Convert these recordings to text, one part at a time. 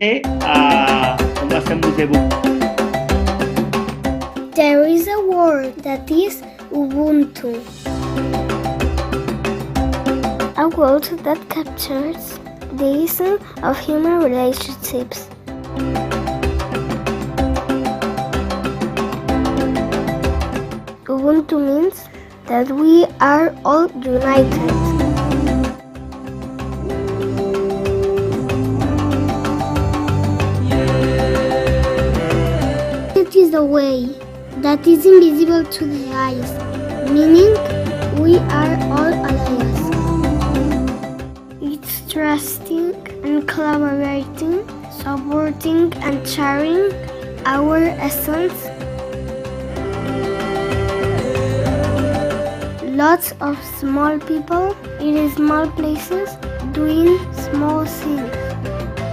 On va s'amuser beaucoup. There is a word that is Ubuntu. A word that captures the essence of human relationships. Ubuntu means that we are all united. It is a way that is invisible to the eyes, meaning we are all allies. It's trusting and collaborating, supporting and sharing our essence. Lots of small people in small places doing small things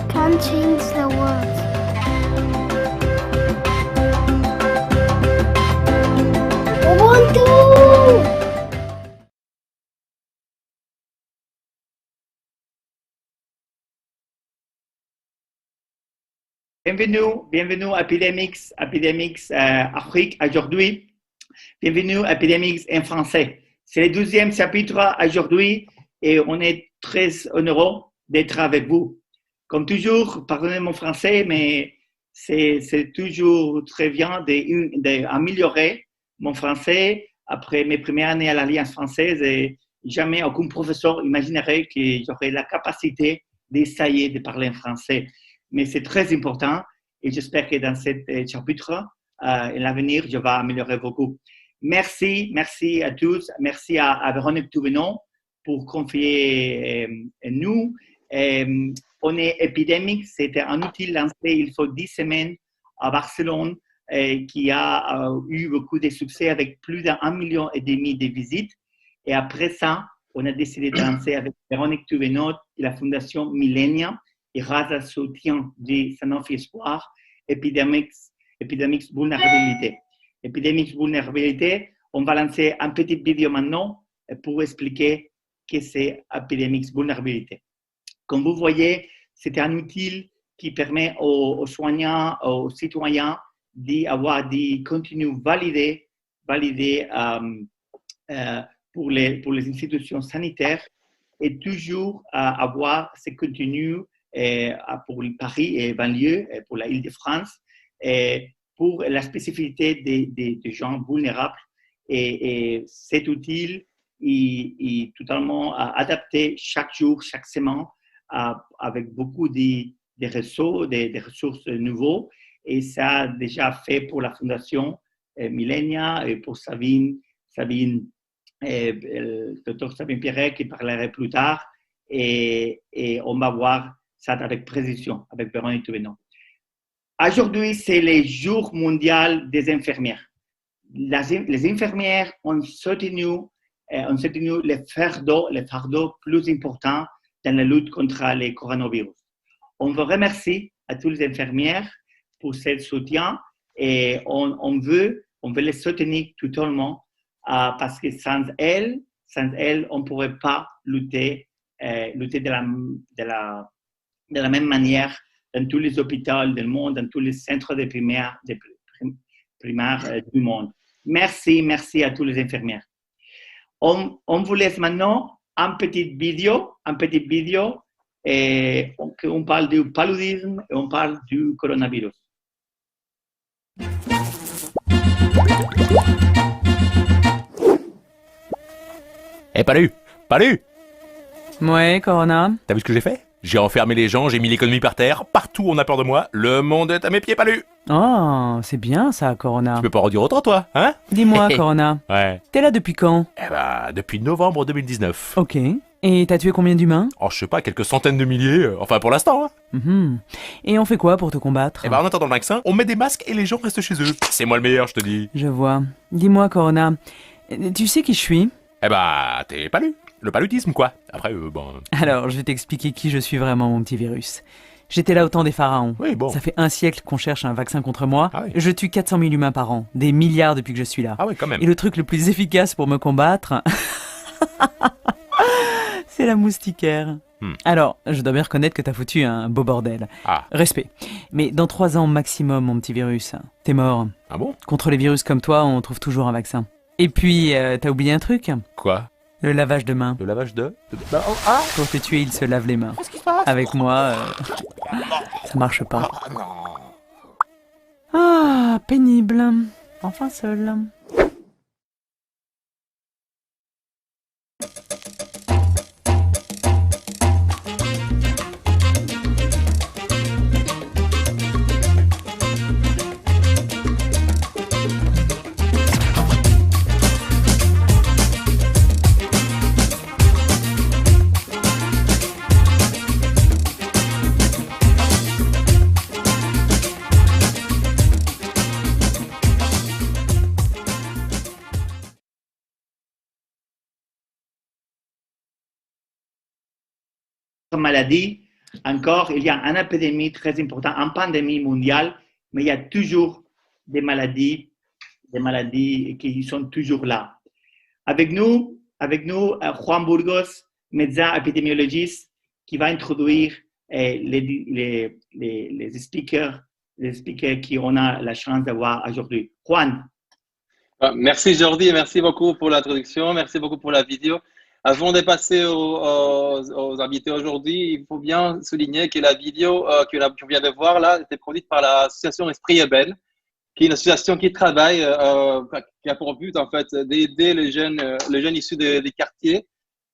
can change the world. Ubuntu! Bienvenue à Epidemics Afrique aujourd'hui. Bienvenue à Epidemics en français. C'est le 12e chapitre aujourd'hui et on est très heureux d'être avec vous. Comme toujours, pardonnez mon français, mais c'est toujours très bien d'améliorer mon français. Après mes premières années à l'Alliance française, et jamais aucun professeur imaginerait que j'aurais la capacité d'essayer de parler en français. Mais c'est très important et j'espère que dans ce chapitre, l'avenir, je vais améliorer beaucoup. Merci à tous. Merci à Véronique Touvenon pour confier en nous. On est Epidemics, c'était un outil lancé il faut 10 semaines à Barcelone qui a eu beaucoup de succès avec plus d'1,5 million de visites. Et après ça, on a décidé de lancer avec Véronique Touvenon et la Fondation Millennia et grâce au soutien de Sanofi Espoir, Epidemics Vulnérabilité. Epidemics Vulnérabilité, on va lancer un petit vidéo maintenant pour expliquer ce que c'est Epidemics Vulnérabilité. Comme vous voyez, c'est un outil qui permet aux soignants, aux citoyens d'avoir des contenus validés pour les institutions sanitaires et toujours avoir ces contenus pour Paris et banlieue, pour la Île-de-France, pour la spécificité des gens vulnérables. Et cet outil est totalement adapté chaque jour, chaque semaine, avec beaucoup de réseaux, des ressources nouveaux. Et ça a déjà fait pour la Fondation Millennia et pour Sabine, Dr Sabine Pierret qui parlerait plus tard. Et on va voir ça avec précision, avec Véronique Touvenon. Aujourd'hui, c'est le jour mondial des infirmières. Les infirmières ont soutenu les fardeaux plus importants dans la lutte contre le coronavirus. On veut remercier à toutes les infirmières pour ce soutien et on veut les soutenir totalement parce que sans elles, on ne pourrait pas lutter de la même manière dans tous les hôpitaux du monde, dans tous les centres de primaires du monde. Merci à tous les infirmières. On vous laisse maintenant un petit vidéo et on parle du paludisme et on parle du coronavirus. Palu! Ouais, Corona. T'as vu ce que j'ai fait? J'ai enfermé les gens, j'ai mis l'économie par terre, partout on a peur de moi, le monde est à mes pieds, Palu! Oh, c'est bien ça, Corona. Tu peux pas redire autant, toi, hein? Dis-moi, Corona. Ouais. T'es là depuis quand? Depuis novembre 2019. Ok. Et t'as tué combien d'humains? Oh, je sais pas, quelques centaines de milliers, enfin pour l'instant, hein. Et on fait quoi pour te combattre? En attendant le vaccin, on met des masques et les gens restent chez eux. C'est moi le meilleur, je te dis. Je vois. Dis-moi, Corona, tu sais qui je suis? T'es Palu. Le paludisme, quoi. Après, Alors, je vais t'expliquer qui je suis vraiment, mon petit virus. J'étais là au temps des pharaons. Oui, bon. Ça fait un siècle qu'on cherche un vaccin contre moi. Ah oui. Je tue 400 000 humains par an. Des milliards depuis que je suis là. Ah oui, quand même. Et le truc le plus efficace pour me combattre, c'est la moustiquaire. Alors, je dois bien reconnaître que t'as foutu un beau bordel. Ah. Respect. Mais dans 3 ans maximum, mon petit virus, t'es mort. Ah bon? Contre les virus comme toi, on trouve toujours un vaccin. Et puis, t'as oublié un truc? Quoi? Le lavage de mains. Le lavage de... Pour te tuer, il se lave les mains. Avec moi, ça marche pas. Ah, pénible. Enfin seul. Maladie, encore, il y a une épidémie très importante, une pandémie mondiale, mais il y a toujours des maladies qui sont toujours là. Avec nous, Juan Burgos, médecin épidémiologiste, qui va introduire les speakers qui on a la chance d'avoir aujourd'hui. Juan. Merci Jordi et merci beaucoup pour l'introduction, merci beaucoup pour la vidéo. Avant de passer aux invités aujourd'hui, il faut bien souligner que la vidéo qu'on vient de voir là était produite par l'association Esprit Ebel, qui est une association qui travaille, qui a pour but en fait d'aider les jeunes issus des quartiers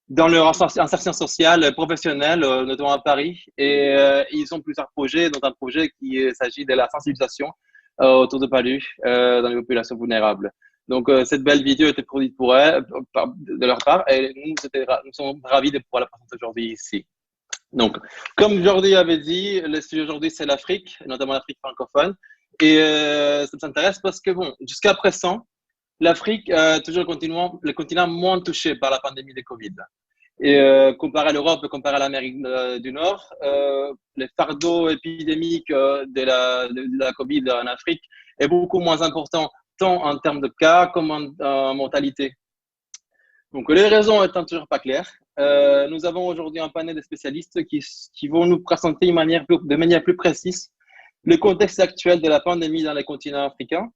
dans leur insertion sociale professionnelle, notamment à Paris. Et ils ont plusieurs projets, dont un projet qui s'agit de la sensibilisation autour de Palu dans les populations vulnérables. Donc, cette belle vidéo était produite pour eux, de leur part, et nous sommes ravis de pouvoir la présenter aujourd'hui ici. Donc, comme Jordi avait dit, le sujet aujourd'hui, c'est l'Afrique, notamment l'Afrique francophone. Et ça nous intéresse parce que, bon, jusqu'à présent, l'Afrique est toujours le continent moins touché par la pandémie de Covid. Et comparé à l'Europe, comparé à l'Amérique du Nord, le fardeau épidémique de la Covid en Afrique est beaucoup moins important, tant en termes de cas comme en mortalité. Donc, les raisons étant toujours pas claires, nous avons aujourd'hui un panel de spécialistes qui vont nous présenter de manière plus précise le contexte actuel de la pandémie dans les continents africains,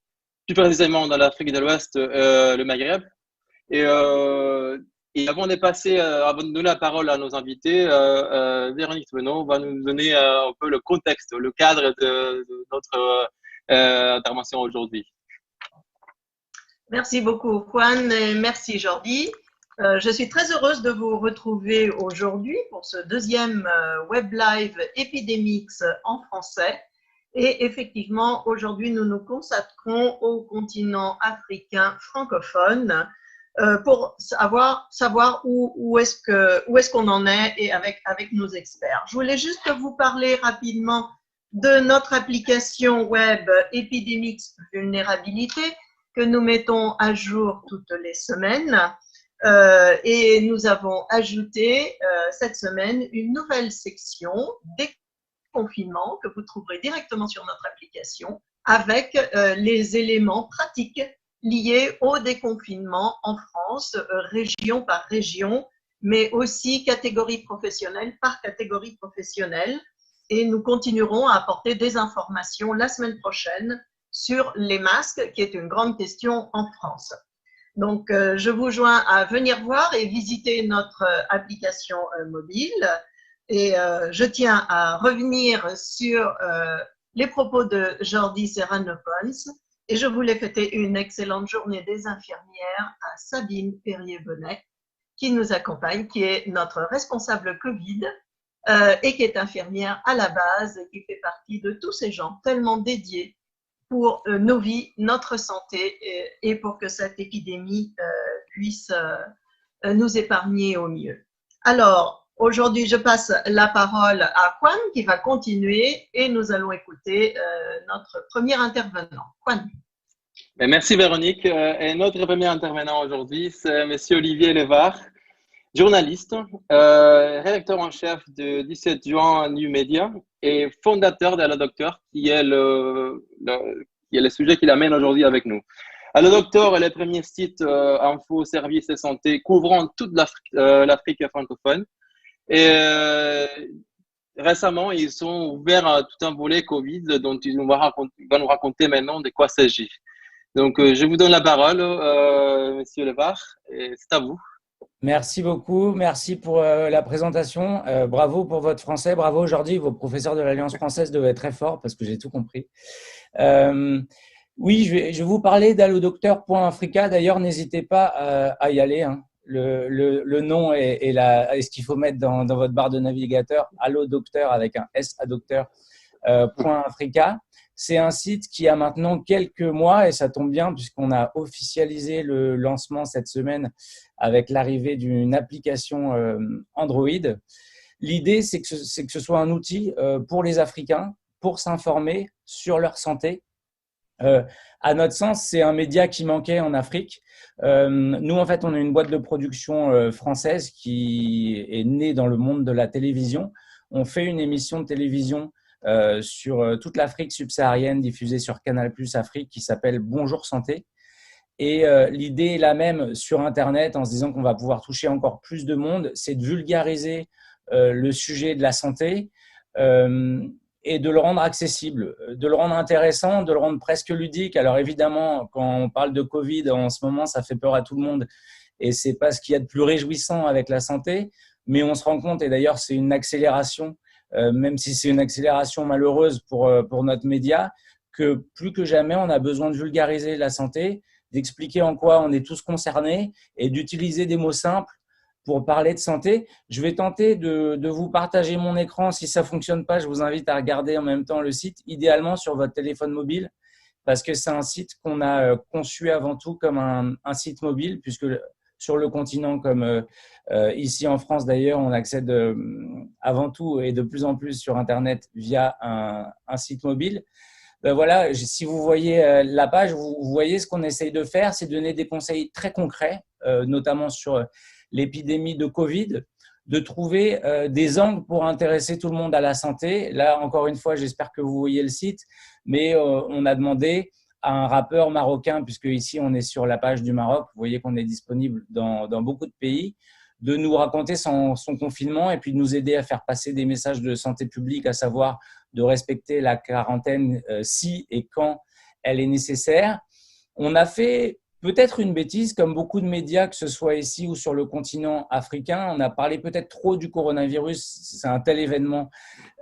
plus précisément dans l'Afrique de l'Ouest, le Maghreb. Et avant de donner la parole à nos invités, Véronique Benoît va nous donner un peu le contexte, le cadre de notre intervention aujourd'hui. Merci beaucoup, Juan, et merci, Jordi. Je suis très heureuse de vous retrouver aujourd'hui pour ce deuxième web live Epidemics en français. Et effectivement, aujourd'hui, nous nous consacrons au continent africain francophone pour savoir où est-ce qu'on en est et avec nos experts. Je voulais juste vous parler rapidement de notre application web Epidemics Vulnérabilité que nous mettons à jour toutes les semaines. Et nous avons ajouté cette semaine une nouvelle section déconfinement que vous trouverez directement sur notre application avec les éléments pratiques liés au déconfinement en France, région par région, mais aussi catégorie professionnelle par catégorie professionnelle. Et nous continuerons à apporter des informations la semaine prochaine sur les masques, qui est une grande question en France. Donc, je vous joins à venir voir et visiter notre application mobile. Et je tiens à revenir sur les propos de Jordi Serrano-Pons. Et je voulais fêter une excellente journée des infirmières à Sabine Perrier-Bonnet, qui nous accompagne, qui est notre responsable Covid et qui est infirmière à la base, et qui fait partie de tous ces gens tellement dédiés pour nos vies, notre santé et pour que cette épidémie puisse nous épargner au mieux. Alors, aujourd'hui, je passe la parole à Juan qui va continuer et nous allons écouter notre premier intervenant. Juan. Merci Véronique. Et notre premier intervenant aujourd'hui, c'est M. Olivier Levard, journaliste, rédacteur en chef de 17 juin New Media et fondateur de Allo Docteur, qui est le sujet qu'il amène aujourd'hui avec nous. Allo Docteur est le premier site info, services et santé couvrant toute l'Afrique francophone. Et récemment, ils ont ouvert tout un volet Covid dont il va nous raconter maintenant de quoi il s'agit. Donc, je vous donne la parole, Monsieur Levar, et c'est à vous. Merci beaucoup, merci pour la présentation. Bravo pour votre français, bravo aujourd'hui. Vos professeurs de l'Alliance française devaient être très forts parce que j'ai tout compris. Oui, je vais vous parler d'allodocteur.africa. D'ailleurs, n'hésitez pas à y aller. Hein. Le nom est ce qu'il faut mettre dans votre barre de navigateur. Allodocteur avec un S à docteur .africa. C'est un site qui a maintenant quelques mois et ça tombe bien puisqu'on a officialisé le lancement cette semaine avec l'arrivée d'une application Android. L'idée, c'est que ce soit un outil pour les Africains pour s'informer sur leur santé. À notre sens, c'est un média qui manquait en Afrique. Nous, en fait, on a une boîte de production française qui est née dans le monde de la télévision. On fait une émission de télévision sur toute l'Afrique subsaharienne diffusée sur Canal+ Afrique qui s'appelle Bonjour Santé. Et l'idée est la même sur Internet en se disant qu'on va pouvoir toucher encore plus de monde, c'est de vulgariser le sujet de la santé et de le rendre accessible, de le rendre intéressant, de le rendre presque ludique. Alors évidemment, quand on parle de Covid en ce moment, ça fait peur à tout le monde et c'est pas ce qu'il y a de plus réjouissant avec la santé, mais on se rend compte, et d'ailleurs c'est une accélération, même si c'est une accélération malheureuse pour notre média, que plus que jamais on a besoin de vulgariser la santé, d'expliquer en quoi on est tous concernés et d'utiliser des mots simples pour parler de santé. Je vais tenter de vous partager mon écran. Si ça ne fonctionne pas, je vous invite à regarder en même temps le site, idéalement sur votre téléphone mobile, parce que c'est un site qu'on a conçu avant tout comme un site mobile, puisque sur le continent, comme ici en France d'ailleurs, on accède avant tout et de plus en plus sur Internet via un site mobile. Ben voilà, si vous voyez la page, vous voyez ce qu'on essaye de faire, c'est donner des conseils très concrets, notamment sur l'épidémie de Covid, de trouver des angles pour intéresser tout le monde à la santé. Là, encore une fois, j'espère que vous voyez le site, mais on a demandé à un rappeur marocain, puisque ici on est sur la page du Maroc, vous voyez qu'on est disponible dans beaucoup de pays, de nous raconter son confinement et puis de nous aider à faire passer des messages de santé publique, à savoir de respecter la quarantaine si et quand elle est nécessaire. On a fait peut-être une bêtise, comme beaucoup de médias, que ce soit ici ou sur le continent africain. On a parlé peut-être trop du coronavirus. C'est un tel événement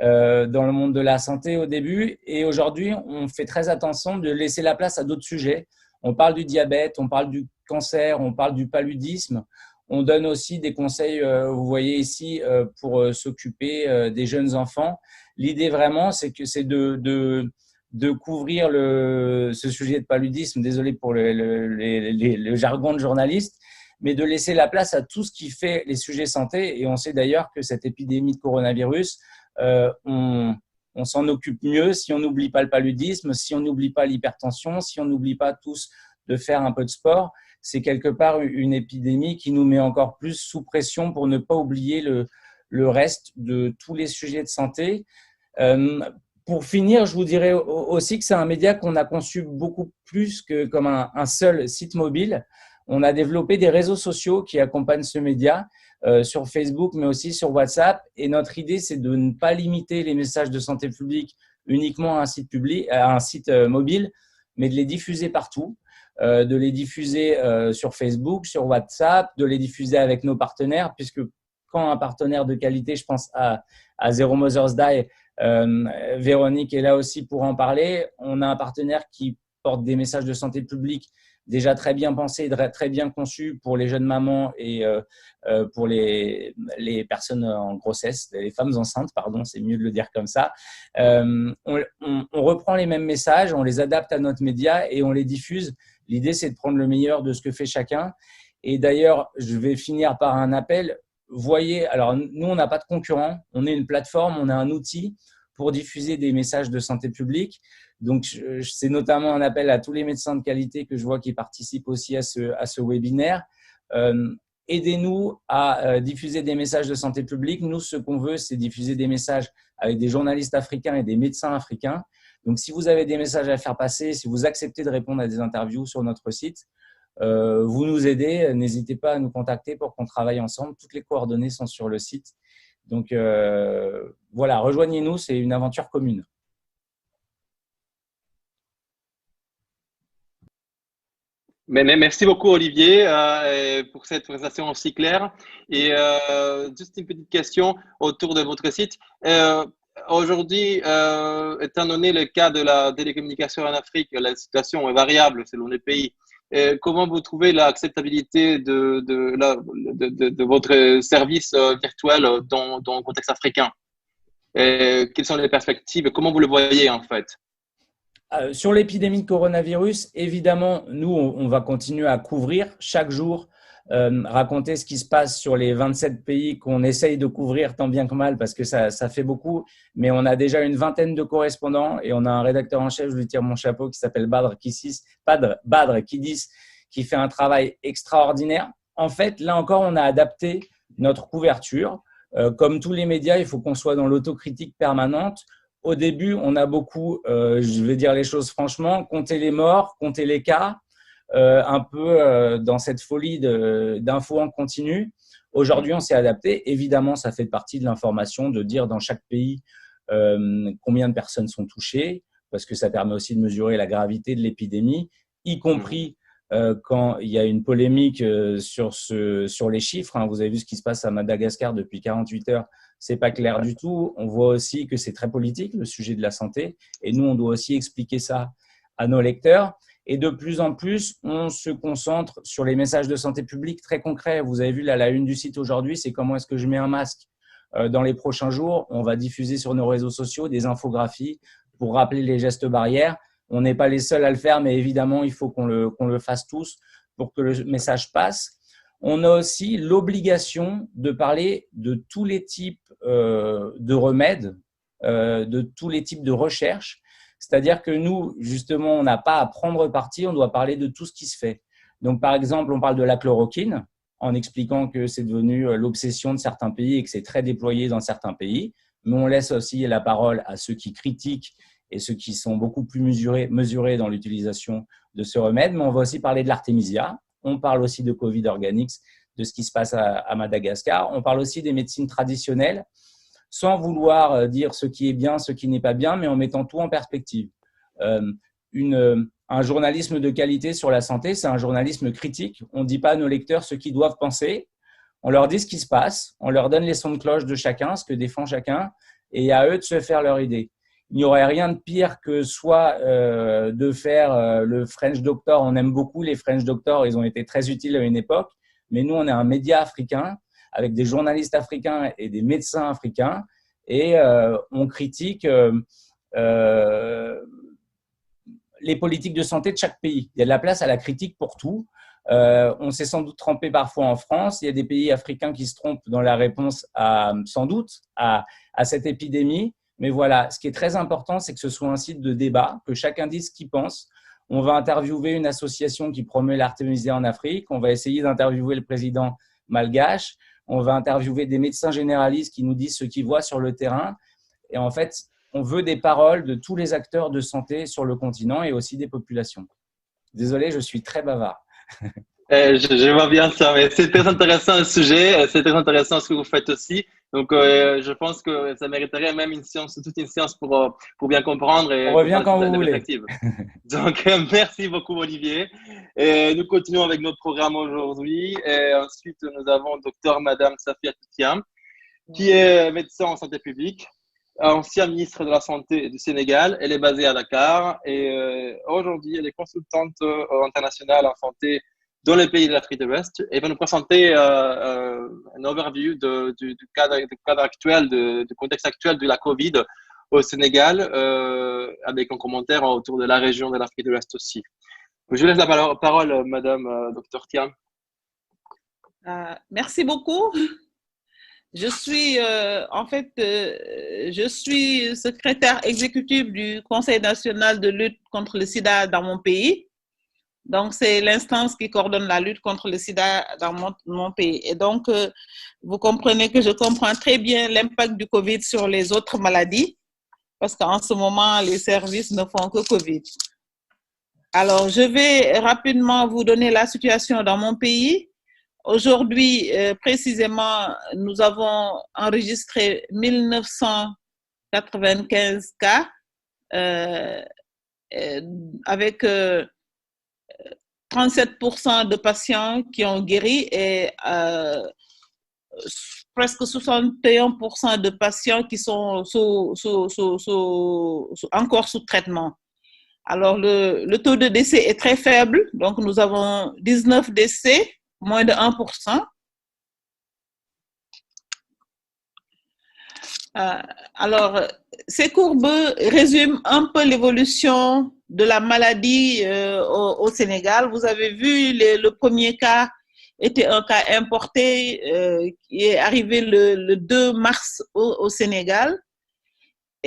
dans le monde de la santé au début. Et aujourd'hui, on fait très attention de laisser la place à d'autres sujets. On parle du diabète, on parle du cancer, on parle du paludisme. On donne aussi des conseils, vous voyez ici, pour s'occuper des jeunes enfants. L'idée vraiment, c'est de couvrir ce sujet de paludisme, désolé pour le jargon de journaliste, mais de laisser la place à tout ce qui fait les sujets santé. Et on sait d'ailleurs que cette épidémie de coronavirus, on s'en occupe mieux si on n'oublie pas le paludisme, si on n'oublie pas l'hypertension, si on n'oublie pas tous de faire un peu de sport. C'est quelque part une épidémie qui nous met encore plus sous pression pour ne pas oublier le reste de tous les sujets de santé. Pour finir, je vous dirais aussi que c'est un média qu'on a conçu beaucoup plus que comme un seul site mobile. On a développé des réseaux sociaux qui accompagnent ce média sur Facebook, mais aussi sur WhatsApp. Et notre idée, c'est de ne pas limiter les messages de santé publique uniquement à un site mobile, mais de les diffuser partout. De les diffuser sur Facebook, sur WhatsApp, de les diffuser avec nos partenaires, puisque quand un partenaire de qualité, je pense à Zero Mothers Die, Véronique est là aussi pour en parler. On a un partenaire qui porte des messages de santé publique déjà très bien pensés, très bien conçus pour les jeunes mamans et pour les personnes en grossesse, les femmes enceintes, pardon, c'est mieux de le dire comme ça. On reprend les mêmes messages, on les adapte à notre média et on les diffuse. L'idée, c'est de prendre le meilleur de ce que fait chacun. Et d'ailleurs, je vais finir par un appel. Voyez, alors nous, on n'a pas de concurrent. On est une plateforme, on a un outil pour diffuser des messages de santé publique. Donc, c'est notamment un appel à tous les médecins de qualité que je vois qui participent aussi à ce webinaire. Aidez-nous à diffuser des messages de santé publique. Nous, ce qu'on veut, c'est diffuser des messages avec des journalistes africains et des médecins africains. Donc, si vous avez des messages à faire passer, si vous acceptez de répondre à des interviews sur notre site, vous nous aidez. N'hésitez pas à nous contacter pour qu'on travaille ensemble. Toutes les coordonnées sont sur le site. Donc, voilà, rejoignez-nous, c'est une aventure commune. Mais merci beaucoup, Olivier, pour cette présentation aussi claire. Et juste une petite question autour de votre site. Aujourd'hui, étant donné le cas de la télécommunication en Afrique, la situation est variable selon les pays. Comment vous trouvez l'acceptabilité de votre service virtuel dans le contexte africain? Quelles sont les perspectives? Comment vous le voyez en fait? Sur l'épidémie de coronavirus, évidemment, nous, on va continuer à couvrir chaque jour, raconter ce qui se passe sur les 27 pays qu'on essaye de couvrir tant bien que mal parce que ça fait beaucoup. Mais on a déjà une vingtaine de correspondants et on a un rédacteur en chef, je lui tire mon chapeau, qui s'appelle Badr Kidis, qui fait un travail extraordinaire. En fait, là encore, on a adapté notre couverture. Comme tous les médias, il faut qu'on soit dans l'autocritique permanente. Au début, on a beaucoup, je vais dire les choses franchement, compter les morts, compter les cas, un peu dans cette folie d'infos en continu. Aujourd'hui, on s'est adapté. Évidemment, ça fait partie de l'information de dire dans chaque pays combien de personnes sont touchées, parce que ça permet aussi de mesurer la gravité de l'épidémie, y compris quand il y a une polémique sur les chiffres. Vous avez vu ce qui se passe à Madagascar depuis 48 heures. C'est pas clair du tout. On voit aussi que c'est très politique, le sujet de la santé. Et nous, on doit aussi expliquer ça à nos lecteurs. Et de plus en plus, on se concentre sur les messages de santé publique très concrets. Vous avez vu là, la une du site aujourd'hui, c'est comment est-ce que je mets un masque. Dans les prochains jours, on va diffuser sur nos réseaux sociaux des infographies pour rappeler les gestes barrières. On n'est pas les seuls à le faire, mais évidemment, il faut qu'on le fasse tous pour que le message passe. On a aussi l'obligation de parler de tous les types de remèdes, de tous les types de recherches. C'est-à-dire que nous, justement, on n'a pas à prendre parti, on doit parler de tout ce qui se fait. Donc, par exemple, on parle de la chloroquine en expliquant que c'est devenu l'obsession de certains pays et que c'est très déployé dans certains pays. Mais on laisse aussi la parole à ceux qui critiquent et ceux qui sont beaucoup plus mesurés dans l'utilisation de ce remède. Mais on va aussi parler de l'artémisia. On parle aussi de Covid Organics, de ce qui se passe à Madagascar. On parle aussi des médecines traditionnelles, sans vouloir dire ce qui est bien, ce qui n'est pas bien, mais en mettant tout en perspective. Un journalisme de qualité sur la santé, c'est un journalisme critique. On ne dit pas à nos lecteurs ce qu'ils doivent penser. On leur dit ce qui se passe. On leur donne les sons de cloche de chacun, ce que défend chacun, et à eux de se faire leur idée. Il n'y aurait rien de pire que soit de faire le French Doctor. On aime beaucoup les French Doctors, ils ont été très utiles à une époque. Mais nous, on est un média africain avec des journalistes africains et des médecins africains. Et on critique les politiques de santé de chaque pays. Il y a de la place à la critique pour tout. On s'est sans doute trompé parfois en France. Il y a des pays africains qui se trompent dans la réponse sans doute à cette épidémie. Mais voilà, ce qui est très important, c'est que ce soit un site de débat, que chacun dise ce qu'il pense. On va interviewer une association qui promeut l'artémisia en Afrique. On va essayer d'interviewer le président malgache. On va interviewer des médecins généralistes qui nous disent ce qu'ils voient sur le terrain. Et en fait, on veut des paroles de tous les acteurs de santé sur le continent et aussi des populations. Désolé, je suis très bavard. Je vois bien ça, mais c'est très intéressant le sujet, c'est très intéressant ce que vous faites aussi. Donc, je pense que ça mériterait même toute une séance pour bien comprendre. Et on revient quand vous voulez. Donc, merci beaucoup, Olivier. Et nous continuons avec notre programme aujourd'hui. Et ensuite, nous avons Dr Madame Safia Toutiam, qui est médecin en santé publique, ancienne ministre de la Santé du Sénégal. Elle est basée à Dakar et aujourd'hui, elle est consultante internationale en santé dans les pays de l'Afrique de l'Ouest et va nous présenter un overview du cadre actuel, du contexte actuel de la Covid au Sénégal, avec un commentaire autour de la région de l'Afrique de l'Ouest aussi. Je laisse la parole, Madame Dr Thiam. Merci beaucoup. Je suis je suis secrétaire exécutive du Conseil national de lutte contre le sida dans mon pays. Donc, c'est l'instance qui coordonne la lutte contre le sida dans mon pays. Et donc, vous comprenez que je comprends très bien l'impact du Covid sur les autres maladies, parce qu'en ce moment, les services ne font que Covid. Alors, je vais rapidement vous donner la situation dans mon pays. Aujourd'hui, précisément, nous avons enregistré 1995 cas avec 37% de patients qui ont guéri et presque 61% de patients qui sont encore sous traitement. Alors, le taux de décès est très faible. Donc, nous avons 19 décès, moins de 1%. Alors, ces courbes résument un peu l'évolution de la maladie au Sénégal. Vous avez vu, le premier cas était un cas importé qui est arrivé le 2 mars au Sénégal.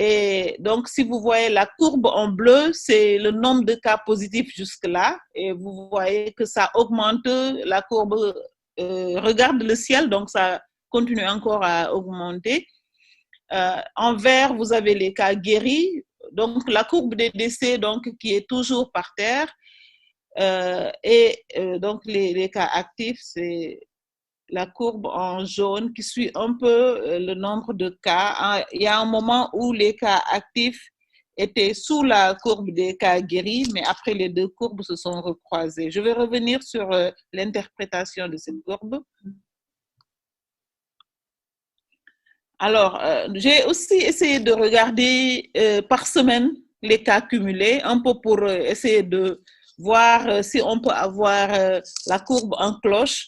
Et donc, si vous voyez la courbe en bleu, c'est le nombre de cas positifs jusque-là. Et vous voyez que ça augmente, la courbe regarde le ciel, donc ça continue encore à augmenter. En vert, vous avez les cas guéris. Donc, la courbe des décès donc, qui est toujours par terre. Donc, les cas actifs, c'est la courbe en jaune qui suit un peu le nombre de cas. Il y a un moment où les cas actifs étaient sous la courbe des cas guéris, mais après les deux courbes se sont recroisées. Je vais revenir sur l'interprétation de cette courbe. Alors, j'ai aussi essayé de regarder par semaine les cas cumulés, un peu pour essayer de voir si on peut avoir la courbe en cloche.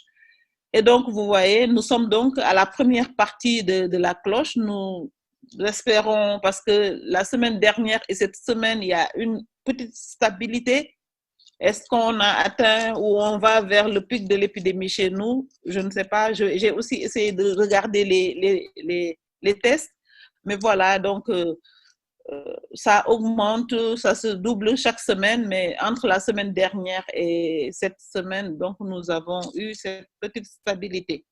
Et donc, vous voyez, nous sommes donc à la première partie de la cloche. Nous espérons, parce que la semaine dernière et cette semaine, il y a une petite stabilité. Est-ce qu'on a atteint ou on va vers le pic de l'épidémie chez nous? Je ne sais pas. J'ai aussi essayé de regarder les tests. Mais voilà, donc ça augmente, ça se double chaque semaine, mais entre la semaine dernière et cette semaine, donc nous avons eu cette petite stabilité.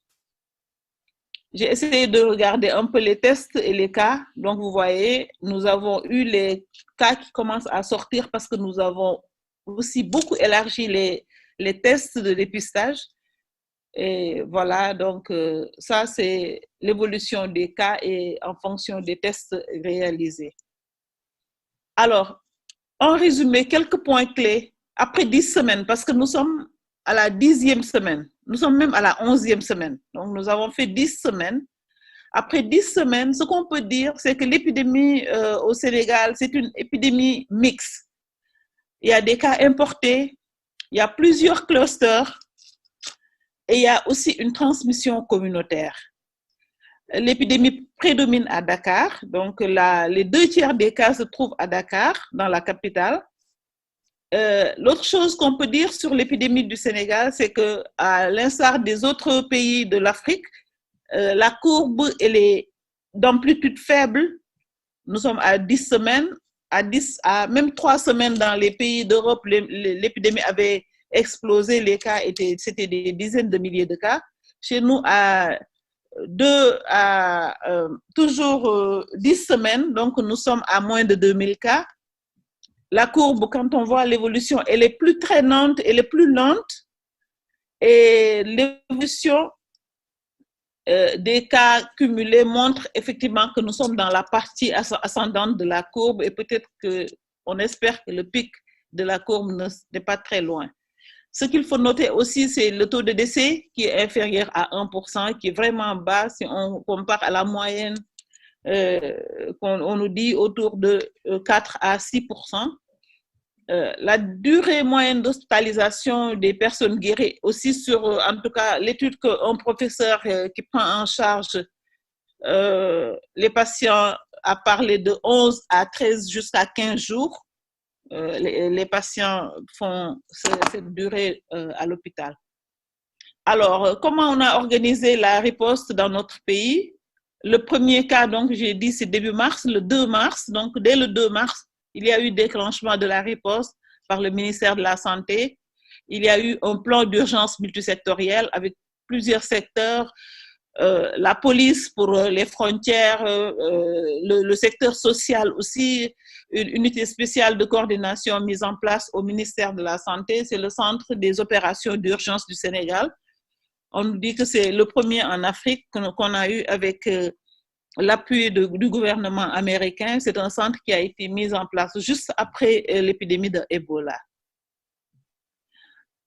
J'ai essayé de regarder un peu les tests et les cas. Donc vous voyez, nous avons eu les cas qui commencent à sortir parce que nous avons aussi beaucoup élargi les tests de dépistage. Et voilà, donc ça c'est l'évolution des cas et en fonction des tests réalisés. Alors, en résumé, quelques points clés après 10 semaines, parce que nous sommes à la 10e semaine, nous sommes même à la 11e semaine. Donc, nous avons fait 10 semaines. Après 10 semaines, ce qu'on peut dire, c'est que l'épidémie au Sénégal, c'est une épidémie mixte. Il y a des cas importés, il y a plusieurs clusters et il y a aussi une transmission communautaire. L'épidémie prédomine à Dakar, donc les 2/3 des cas se trouvent à Dakar, dans la capitale. L'autre chose qu'on peut dire sur l'épidémie du Sénégal, c'est qu'à l'instar des autres pays de l'Afrique, la courbe elle est d'amplitude faible. Nous sommes à 10 semaines, à même 3 semaines dans les pays d'Europe, l'épidémie avait explosé, les cas c'était des dizaines de milliers de cas. Chez nous, toujours 10 semaines, donc nous sommes à moins de 2000 cas. La courbe, quand on voit l'évolution, elle est plus traînante, elle est plus lente. Et l'évolution des cas cumulés montre effectivement que nous sommes dans la partie ascendante de la courbe et peut-être qu'on espère que le pic de la courbe n'est pas très loin. Ce qu'il faut noter aussi, c'est le taux de décès qui est inférieur à 1%, qui est vraiment bas si on compare à la moyenne qu'on nous dit autour de 4 à 6%. La durée moyenne d'hospitalisation des personnes guéries aussi sur, en tout cas, l'étude qu'un professeur qui prend en charge les patients a parlé de 11 à 13 jusqu'à 15 jours. Les patients font cette durée à l'hôpital. Alors, comment on a organisé la riposte dans notre pays? Le premier cas, donc, j'ai dit, c'est début mars, le 2 mars. Donc, dès le 2 mars, il y a eu déclenchement de la riposte par le ministère de la Santé. Il y a eu un plan d'urgence multisectoriel avec plusieurs secteurs, la police pour les frontières, le secteur social aussi, une unité spéciale de coordination mise en place au ministère de la Santé. C'est le centre des opérations d'urgence du Sénégal. On nous dit que c'est le premier en Afrique qu'on a eu avec l'appui du gouvernement américain. C'est un centre qui a été mis en place juste après l'épidémie de Ebola.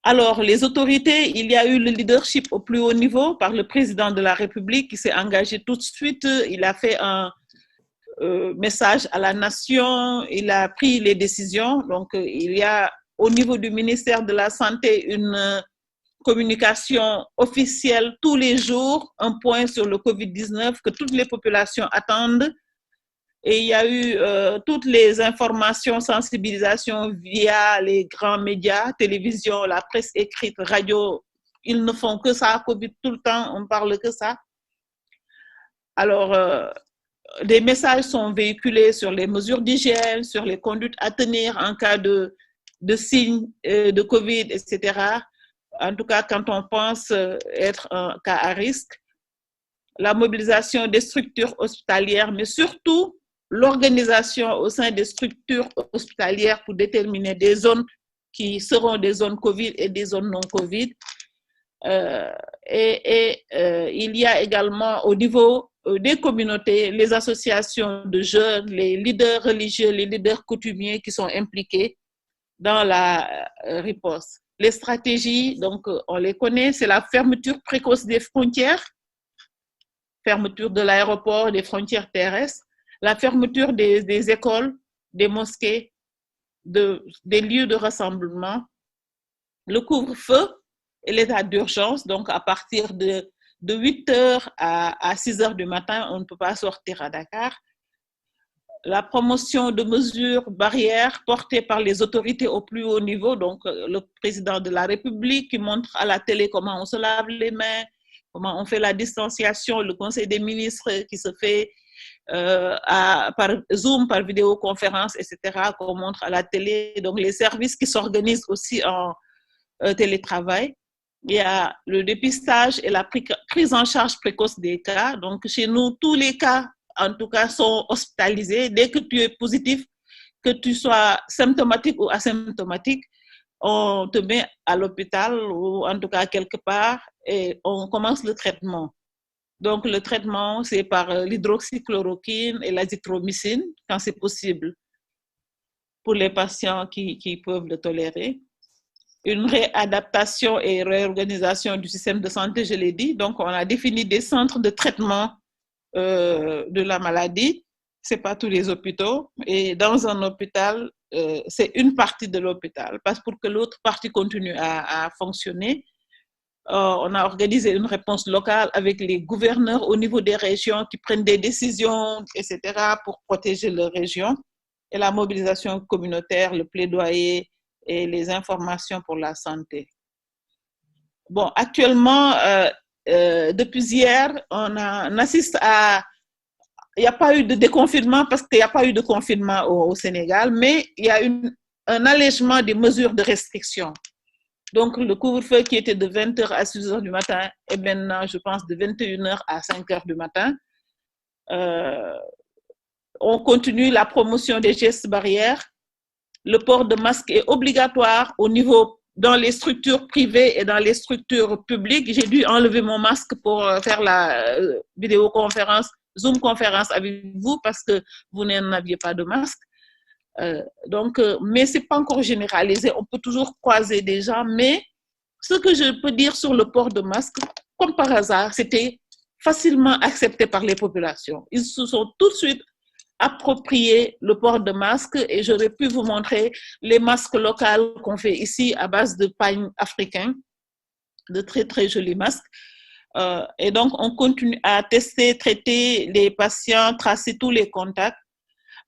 Alors, les autorités, il y a eu le leadership au plus haut niveau par le président de la République qui s'est engagé tout de suite. Il a fait un message à la nation, il a pris les décisions. Donc, il y a au niveau du ministère de la Santé une communication officielle tous les jours, un point sur le COVID-19 que toutes les populations attendent. Et il y a eu toutes les informations, sensibilisation via les grands médias, télévision, la presse écrite, radio. Ils ne font que ça, COVID tout le temps, on parle que ça. Alors, des messages sont véhiculés sur les mesures d'hygiène, sur les conduites à tenir en cas de signes de COVID, etc. En tout cas, quand on pense être un cas à risque, la mobilisation des structures hospitalières, mais surtout l'organisation au sein des structures hospitalières pour déterminer des zones qui seront des zones COVID et des zones non COVID. Il y a également au niveau des communautés, les associations de jeunes, les leaders religieux, les leaders coutumiers qui sont impliqués dans la riposte. Les stratégies, donc on les connaît, c'est la fermeture précoce des frontières, fermeture de l'aéroport, des frontières terrestres, la fermeture des écoles, des mosquées, des lieux de rassemblement, le couvre-feu et l'état d'urgence. Donc, à partir de 8h à 6h du matin, on ne peut pas sortir à Dakar. La promotion de mesures barrières portées par les autorités au plus haut niveau, donc le président de la République qui montre à la télé comment on se lave les mains, comment on fait la distanciation, le Conseil des ministres qui se fait par Zoom, par vidéoconférence, etc., qu'on montre à la télé. Donc, les services qui s'organisent aussi en télétravail. Il y a le dépistage et la prise en charge précoce des cas. Donc, chez nous, tous les cas, en tout cas, sont hospitalisés. Dès que tu es positif, que tu sois symptomatique ou asymptomatique, on te met à l'hôpital ou en tout cas quelque part et on commence le traitement. Donc, le traitement, c'est par l'hydroxychloroquine et l'azithromycine, quand c'est possible, pour les patients qui peuvent le tolérer. Une réadaptation et réorganisation du système de santé, je l'ai dit. Donc, on a défini des centres de traitement de la maladie. Ce n'est pas tous les hôpitaux. Et dans un hôpital, c'est une partie de l'hôpital. Parce que pour que l'autre partie continue à fonctionner, on a organisé une réponse locale avec les gouverneurs au niveau des régions qui prennent des décisions, etc., pour protéger leur région. Et la mobilisation communautaire, le plaidoyer et les informations pour la santé. Bon, actuellement, depuis hier, on assiste à... Il n'y a pas eu de déconfinement parce qu'il n'y a pas eu de confinement au Sénégal, mais il y a un allègement des mesures de restriction. Donc, le couvre-feu qui était de 20h à 6h du matin est maintenant, je pense, de 21h à 5h du matin. On continue la promotion des gestes barrières. Le port de masque est obligatoire au niveau dans les structures privées et dans les structures publiques. J'ai dû enlever mon masque pour faire la vidéoconférence, Zoom conférence avec vous parce que vous n'en aviez pas de masque. Mais ce n'est pas encore généralisé. On peut toujours croiser des gens, mais ce que je peux dire sur le port de masque, comme par hasard, c'était facilement accepté par les populations. Ils se sont tout de suite approprié le port de masque et j'aurais pu vous montrer les masques locaux qu'on fait ici à base de pagne africain, de très très jolis masques. Et donc, on continue à tester, traiter les patients, tracer tous les contacts.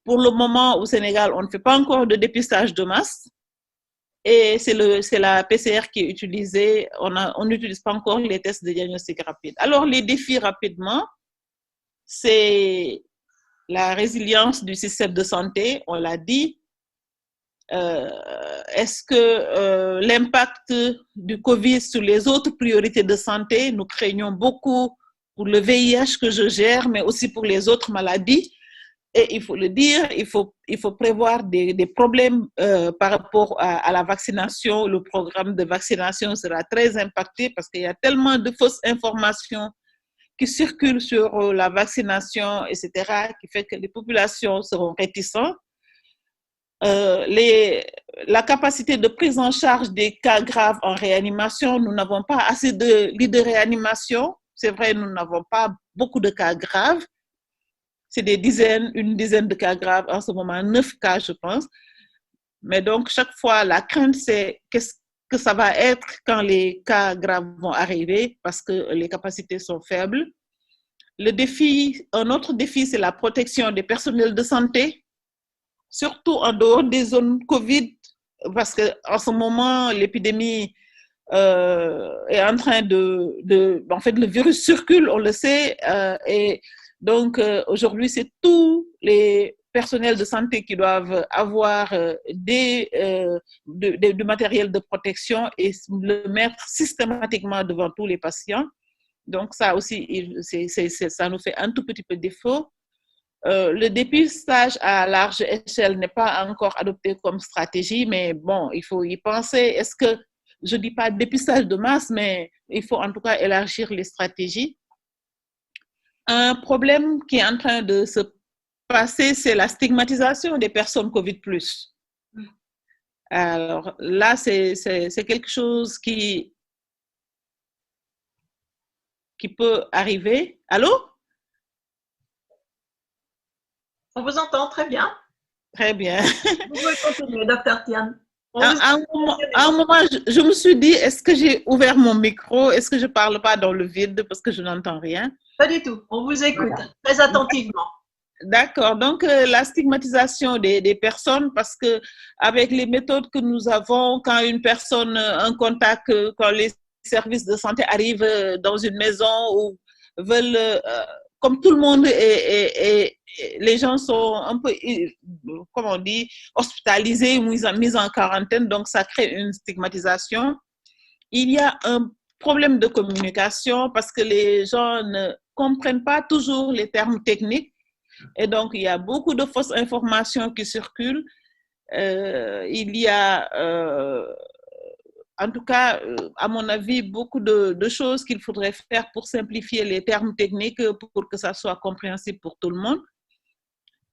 Pour le moment, au Sénégal, on ne fait pas encore de dépistage de masse et c'est la PCR qui est utilisée. On n'utilise pas encore les tests de diagnostic rapide. Alors, les défis rapidement, c'est la résilience du système de santé, on l'a dit. Est-ce que l'impact du Covid sur les autres priorités de santé, nous craignons beaucoup pour le VIH que je gère, mais aussi pour les autres maladies. Et il faut le dire, il faut prévoir des problèmes par rapport à la vaccination. Le programme de vaccination sera très impacté parce qu'il y a tellement de fausses informations qui circulent sur la vaccination, etc., qui fait que les populations seront réticentes. La capacité de prise en charge des cas graves en réanimation, nous n'avons pas assez de lits de réanimation. C'est vrai, nous n'avons pas beaucoup de cas graves. C'est une dizaine de cas graves en ce moment, 9 cas, je pense. Mais donc, chaque fois, la crainte, c'est qu'est-ce que ça va être quand les cas graves vont arriver parce que les capacités sont faibles. Un autre défi, c'est la protection des personnels de santé, surtout en dehors des zones Covid, parce qu'en ce moment, l'épidémie est en train en fait, le virus circule, on le sait, et donc aujourd'hui, c'est tous les personnels de santé qui doivent avoir du matériel de protection et le mettre systématiquement devant tous les patients. Donc ça aussi, ça nous fait un tout petit peu défaut. Le dépistage à large échelle n'est pas encore adopté comme stratégie, mais bon, il faut y penser. Je ne dis pas dépistage de masse, mais il faut en tout cas élargir les stratégies. Un problème qui est en train de se passer, c'est la stigmatisation des personnes COVID+. Alors là, c'est quelque chose qui peut arriver. Allô? On vous entend très bien. Très bien. Vous pouvez continuer, Dr. Tian. À un moment, je me suis dit, est-ce que j'ai ouvert mon micro? Est-ce que je ne parle pas dans le vide parce que je n'entends rien? Pas du tout. On vous écoute très attentivement. D'accord. Donc, la stigmatisation des personnes, parce que avec les méthodes que nous avons, quand une personne, un contact, quand les services de santé arrivent dans une maison ou veulent, comme tout le monde, les gens sont un peu, comment on dit, hospitalisés, mis en quarantaine, donc ça crée une stigmatisation. Il y a un problème de communication parce que les gens ne comprennent pas toujours les termes techniques. Et donc, il y a beaucoup de fausses informations qui circulent. Il y a, en tout cas, à mon avis, beaucoup de choses qu'il faudrait faire pour simplifier les termes techniques pour que ça soit compréhensible pour tout le monde.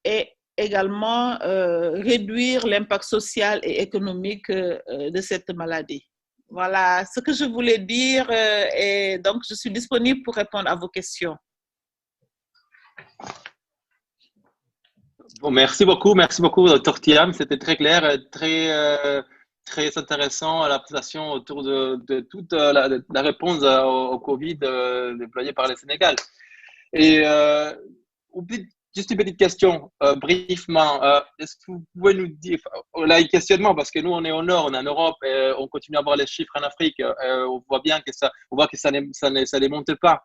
Et également, réduire l'impact social et économique de cette maladie. Voilà ce que je voulais dire. Et donc, je suis disponible pour répondre à vos questions. Bon, merci beaucoup, Dr. Thiam. C'était très clair, très intéressant la présentation autour de toute la réponse au Covid déployée par le Sénégal. Et juste une petite question, brièvement. Est-ce que vous pouvez nous dire, là, un questionnement, parce que nous, on est au nord, on est en Europe, et on continue à voir les chiffres en Afrique, on voit bien que ça ne monte pas.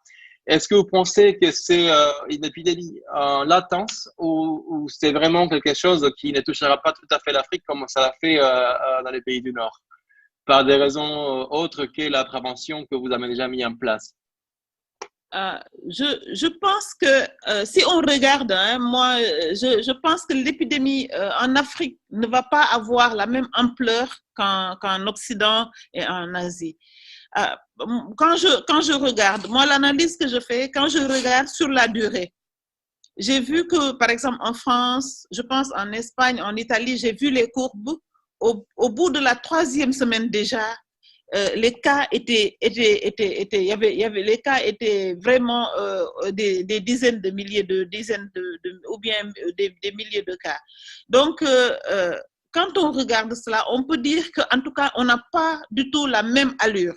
Est-ce que vous pensez que c'est une épidémie en latence ou c'est vraiment quelque chose qui ne touchera pas tout à fait l'Afrique comme ça l'a fait dans les pays du Nord, par des raisons autres que la prévention que vous avez déjà mis en place? Je pense que si on regarde, moi, je pense que l'épidémie en Afrique ne va pas avoir la même ampleur qu'en Occident et en Asie. Quand je regarde, moi, l'analyse que je fais, quand je regarde sur la durée, j'ai vu que, par exemple, en France, je pense en Espagne, en Italie, j'ai vu les courbes. Au bout de la 3e semaine déjà, les cas étaient les cas étaient vraiment des dizaines de milliers ou bien des milliers de cas. Donc, quand on regarde cela, on peut dire qu'en tout cas, on n'a pas du tout la même allure.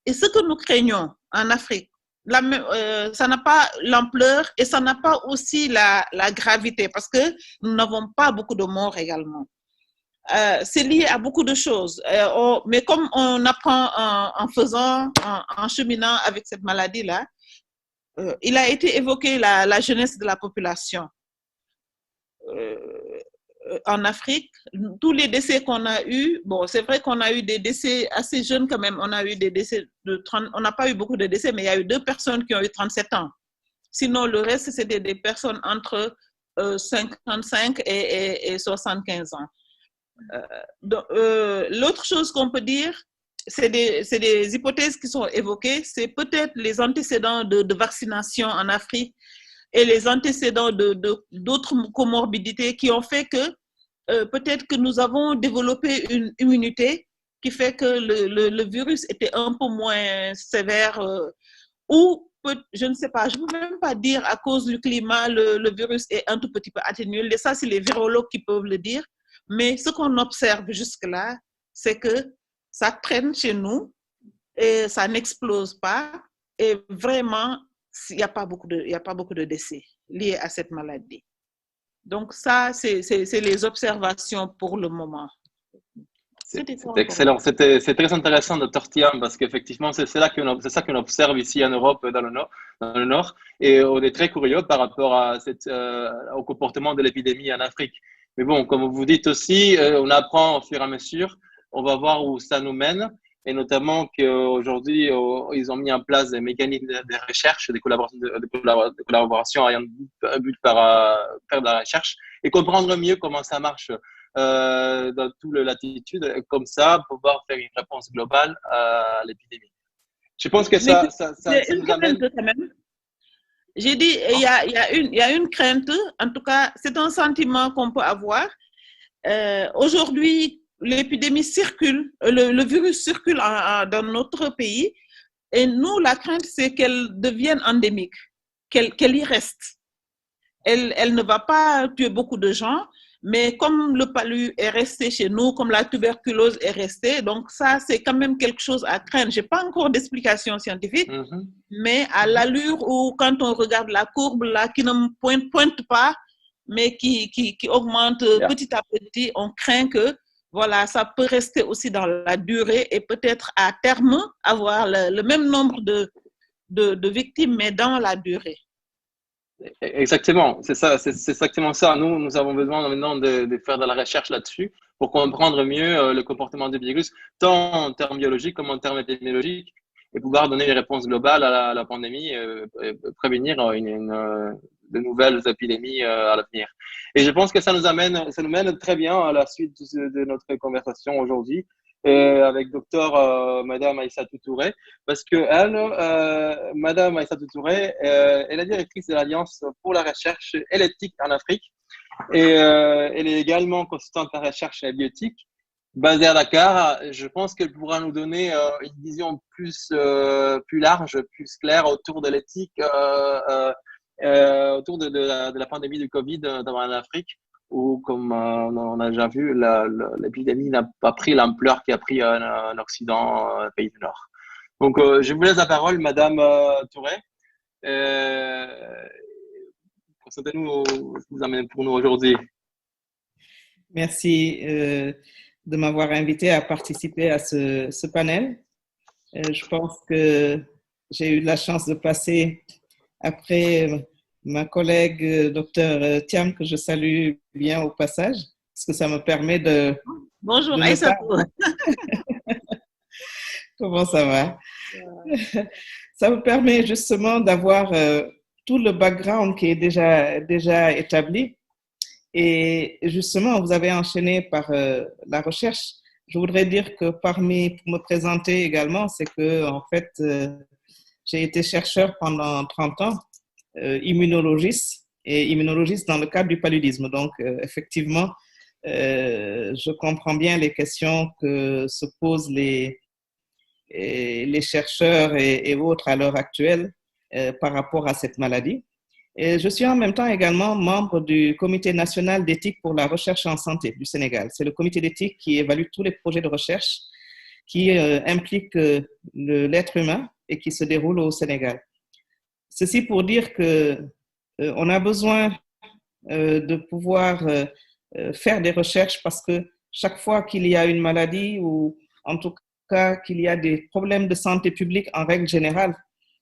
Et ce que nous craignons en Afrique, ça n'a pas l'ampleur et ça n'a pas aussi la gravité parce que nous n'avons pas beaucoup de morts également. C'est lié à beaucoup de choses. Mais comme on apprend en cheminant avec cette maladie-là, il a été évoqué la jeunesse de la population. En Afrique, tous les décès qu'on a eus, bon, c'est vrai qu'on a eu des décès assez jeunes quand même, on a eu des décès de 30, on n'a pas eu beaucoup de décès, mais il y a eu 2 personnes qui ont eu 37 ans. Sinon, le reste, c'était des personnes entre 55 et 75 ans. L'autre chose qu'on peut dire, c'est des hypothèses qui sont évoquées, c'est peut-être les antécédents de vaccination en Afrique et les antécédents d'autres comorbidités qui ont fait que peut-être que nous avons développé une immunité qui fait que le virus était un peu moins sévère ou je ne sais pas, je ne peux même pas dire à cause du climat, le virus est un tout petit peu atténué. Ça, c'est les virologues qui peuvent le dire. Mais ce qu'on observe jusque-là, c'est que ça traîne chez nous et ça n'explose pas. Et vraiment, il n'y a pas beaucoup de décès liés à cette maladie. Donc ça, c'est les observations pour le moment. C'est excellent. C'est très intéressant, Dr. Thiam, parce qu'effectivement, c'est ça qu'on observe ici en Europe, dans le Nord. Et on est très curieux par rapport au comportement de l'épidémie en Afrique. Mais bon, comme vous dites aussi, on apprend au fur et à mesure. On va voir où ça nous mène. Et notamment qu'aujourd'hui, ils ont mis en place des mécanismes de recherche, des collaborations ayant but par faire de la recherche et comprendre mieux comment ça marche dans toute la latitude, et comme ça, pouvoir faire une réponse globale à l'épidémie. Je pense que ça nous amène… J'ai dit, il y a une crainte, en tout cas, c'est un sentiment qu'on peut avoir. Aujourd'hui, l'épidémie circule, le virus circule dans notre pays et nous, la crainte, c'est qu'elle devienne endémique, qu'elle y reste. Elle ne va pas tuer beaucoup de gens, mais comme le palu est resté chez nous, comme la tuberculose est restée, donc ça, c'est quand même quelque chose à craindre. Je n'ai pas encore d'explication scientifique, mais à l'allure où, quand on regarde la courbe là, qui ne pointe pas, mais qui augmente petit à petit, on craint que voilà, ça peut rester aussi dans la durée et peut-être à terme avoir le même nombre de victimes, mais dans la durée. Exactement, c'est exactement ça. Nous avons besoin maintenant de faire de la recherche là-dessus pour comprendre mieux le comportement du virus, tant en termes biologiques comme en termes épidémiologiques, et pouvoir donner une réponse globale à la pandémie et prévenir de nouvelles épidémies à l'avenir. Et je pense que ça nous mène très bien à la suite de notre conversation aujourd'hui avec Madame Aïssatou Touré, parce que Madame Aïssatou Touré est la directrice de l'Alliance pour la recherche et l'éthique en Afrique, et elle est également consultante en recherche bioéthique. Basée à Dakar, je pense qu'elle pourra nous donner une vision plus large, plus claire autour de l'éthique, autour de la pandémie du Covid en Afrique, où, comme on a déjà vu, l'épidémie n'a pas pris l'ampleur qu'il a pris en Occident, pays du Nord. Donc, je vous laisse la parole, Madame Touré. Présentez-nous ce que vous amenez pour nous aujourd'hui. Merci de m'avoir invité à participer à ce panel. Je pense que j'ai eu la chance de passer après ma collègue Dr Thiam, que je salue bien au passage, parce que ça me permet de… Bonjour Aïssatou. Comment ça va? Ça me permet justement d'avoir tout le background qui est déjà établi. Et justement, vous avez enchaîné par la recherche. Je voudrais dire que pour me présenter également, c'est que en fait, j'ai été chercheur pendant 30 ans, immunologiste dans le cadre du paludisme. Donc, effectivement, je comprends bien les questions que se posent les chercheurs et autres à l'heure actuelle par rapport à cette maladie. Et je suis en même temps également membre du Comité national d'éthique pour la recherche en santé du Sénégal. C'est le comité d'éthique qui évalue tous les projets de recherche qui impliquent l'être humain et qui se déroulent au Sénégal. Ceci pour dire qu'on a besoin de pouvoir faire des recherches, parce que chaque fois qu'il y a une maladie ou en tout cas qu'il y a des problèmes de santé publique en règle générale,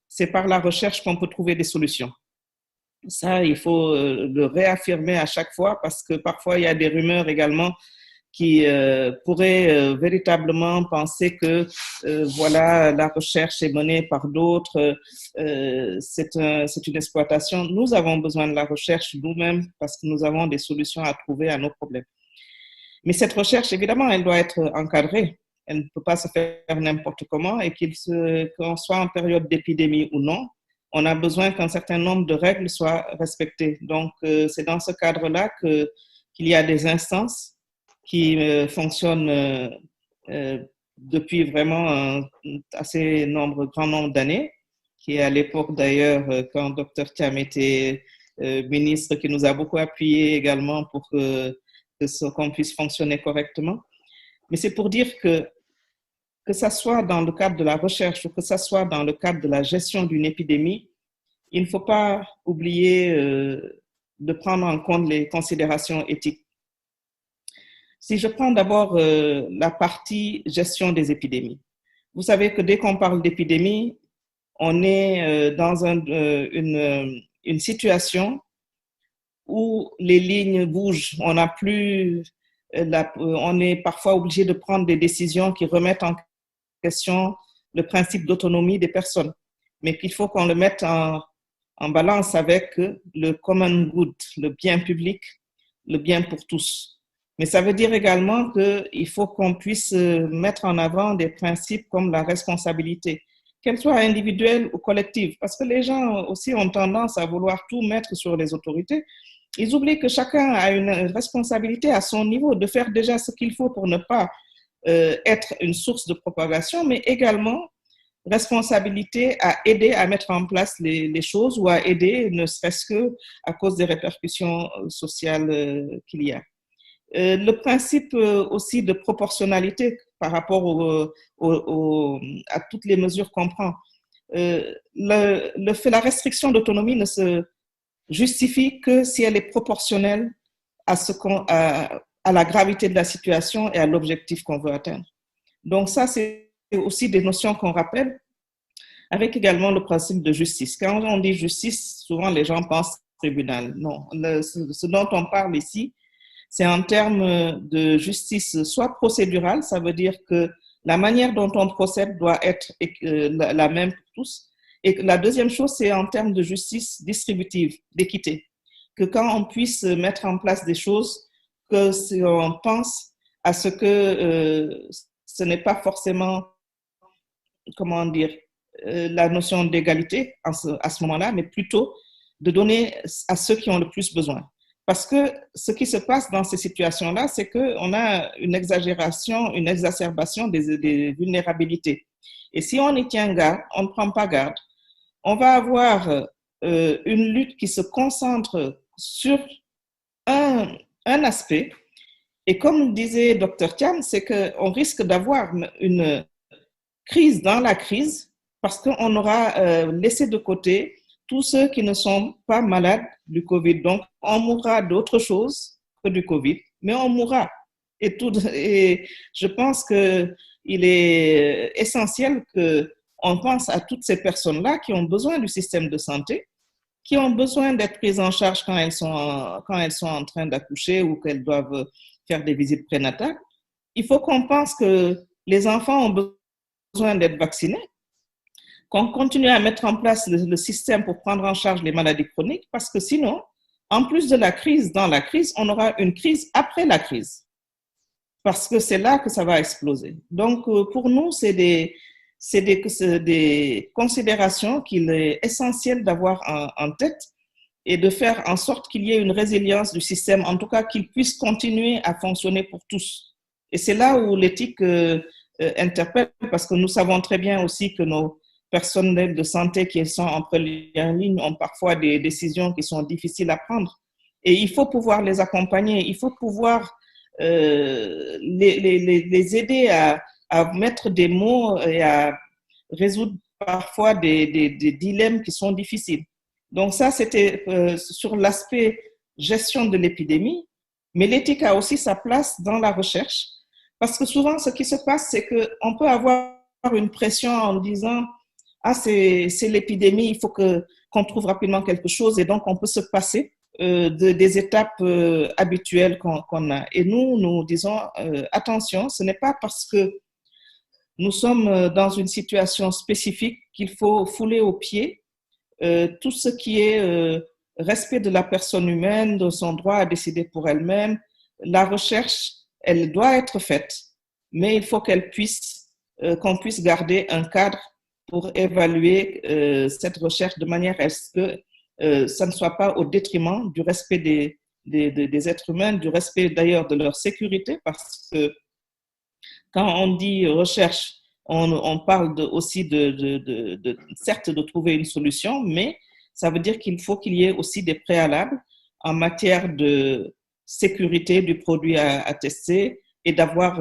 c'est par la recherche qu'on peut trouver des solutions. Ça, il faut le réaffirmer à chaque fois, parce que parfois, il y a des rumeurs également qui pourraient véritablement penser que voilà, la recherche est menée par d'autres, c'est une exploitation. Nous avons besoin de la recherche nous-mêmes parce que nous avons des solutions à trouver à nos problèmes. Mais cette recherche, évidemment, elle doit être encadrée. Elle ne peut pas se faire n'importe comment et qu'on soit en période d'épidémie ou non, on a besoin qu'un certain nombre de règles soient respectées. Donc, c'est dans ce cadre-là qu'il y a des instances qui fonctionnent depuis vraiment un assez grand nombre d'années, qui à l'époque d'ailleurs, quand Dr Thiam était ministre, qui nous a beaucoup appuyé également pour qu'on puisse fonctionner correctement. Mais c'est pour dire que ça soit dans le cadre de la recherche ou que ça soit dans le cadre de la gestion d'une épidémie, il ne faut pas oublier de prendre en compte les considérations éthiques. Si je prends d'abord la partie gestion des épidémies, vous savez que dès qu'on parle d'épidémie, on est dans une situation où les lignes bougent. On est parfois obligé de prendre des décisions qui remettent en question le principe d'autonomie des personnes, mais qu'il faut qu'on le mette en balance avec le common good, le bien public, le bien pour tous. Mais ça veut dire également qu'il faut qu'on puisse mettre en avant des principes comme la responsabilité, qu'elle soit individuelle ou collective, parce que les gens aussi ont tendance à vouloir tout mettre sur les autorités. Ils oublient que chacun a une responsabilité à son niveau de faire déjà ce qu'il faut pour ne pas être une source de propagation, mais également responsabilité à aider à mettre en place les choses ou à aider, ne serait-ce qu'à cause des répercussions sociales qu'il y a. Le principe aussi de proportionnalité par rapport à toutes les mesures qu'on prend. La restriction d'autonomie ne se justifie que si elle est proportionnelle à la gravité de la situation et à l'objectif qu'on veut atteindre. Donc ça, c'est aussi des notions qu'on rappelle, avec également le principe de justice. Quand on dit justice, souvent les gens pensent tribunal. Non, ce dont on parle ici, c'est en termes de justice soit procédurale, ça veut dire que la manière dont on procède doit être la même pour tous. Et la deuxième chose, c'est en termes de justice distributive, d'équité. Que quand on puisse mettre en place des choses, que si on pense à ce que ce n'est pas forcément, comment dire, la notion d'égalité à ce moment-là, mais plutôt de donner à ceux qui ont le plus besoin. Parce que ce qui se passe dans ces situations-là, c'est qu'on a une exagération, une exacerbation des vulnérabilités. Et si on y tient garde, on ne prend pas garde, on va avoir une lutte qui se concentre sur un aspect. Et comme disait Dr Thiam, c'est qu'on risque d'avoir une crise dans la crise parce qu'on aura laissé de côté tous ceux qui ne sont pas malades du Covid. Donc, on mourra d'autre chose que du Covid, mais on mourra. Et je pense qu'il est essentiel qu'on pense à toutes ces personnes-là qui ont besoin du système de santé, qui ont besoin d'être prises en charge quand elles sont en train d'accoucher ou qu'elles doivent faire des visites prénatales. Il faut qu'on pense que les enfants ont besoin d'être vaccinés, qu'on continue à mettre en place le système pour prendre en charge les maladies chroniques, parce que sinon, en plus de la crise, dans la crise, on aura une crise après la crise, parce que c'est là que ça va exploser. Donc, pour nous, c'est des considérations qu'il est essentiel d'avoir en tête et de faire en sorte qu'il y ait une résilience du système, en tout cas qu'il puisse continuer à fonctionner pour tous. Et c'est là où l'éthique interpelle, parce que nous savons très bien aussi que nos personnels de santé qui sont en première ligne ont parfois des décisions qui sont difficiles à prendre. Et il faut pouvoir les accompagner, il faut pouvoir les aider à mettre des mots et à résoudre parfois des dilemmes qui sont difficiles. Donc ça, c'était sur l'aspect gestion de l'épidémie, mais l'éthique a aussi sa place dans la recherche, parce que souvent, ce qui se passe, c'est qu'on peut avoir une pression en disant « Ah, c'est l'épidémie, il faut qu'on trouve rapidement quelque chose » et donc on peut se passer des étapes habituelles qu'on a. Et nous disons, attention, ce n'est pas parce que nous sommes dans une situation spécifique qu'il faut fouler aux pieds tout ce qui est respect de la personne humaine, de son droit à décider pour elle-même. La recherche, elle doit être faite, mais il faut qu'on puisse garder un cadre pour évaluer cette recherche de manière à ce que ça ne soit pas au détriment du respect des êtres humains, du respect d'ailleurs de leur sécurité, parce que quand on dit recherche, on parle aussi certes de trouver une solution, mais ça veut dire qu'il faut qu'il y ait aussi des préalables en matière de sécurité du produit à tester et d'avoir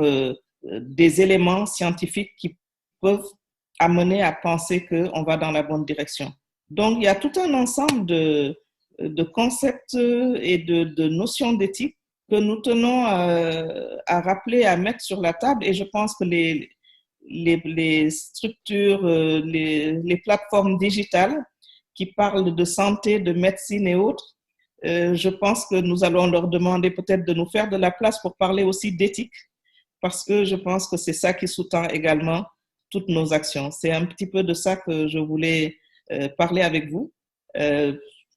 des éléments scientifiques qui peuvent amener à penser qu'on va dans la bonne direction. Donc, il y a tout un ensemble de concepts et de notions d'éthique que nous tenons à rappeler, à mettre sur la table. Et je pense que les structures, les plateformes digitales qui parlent de santé, de médecine et autres, je pense que nous allons leur demander peut-être de nous faire de la place pour parler aussi d'éthique, parce que je pense que c'est ça qui sous-tend également toutes nos actions. C'est un petit peu de ça que je voulais parler avec vous. Et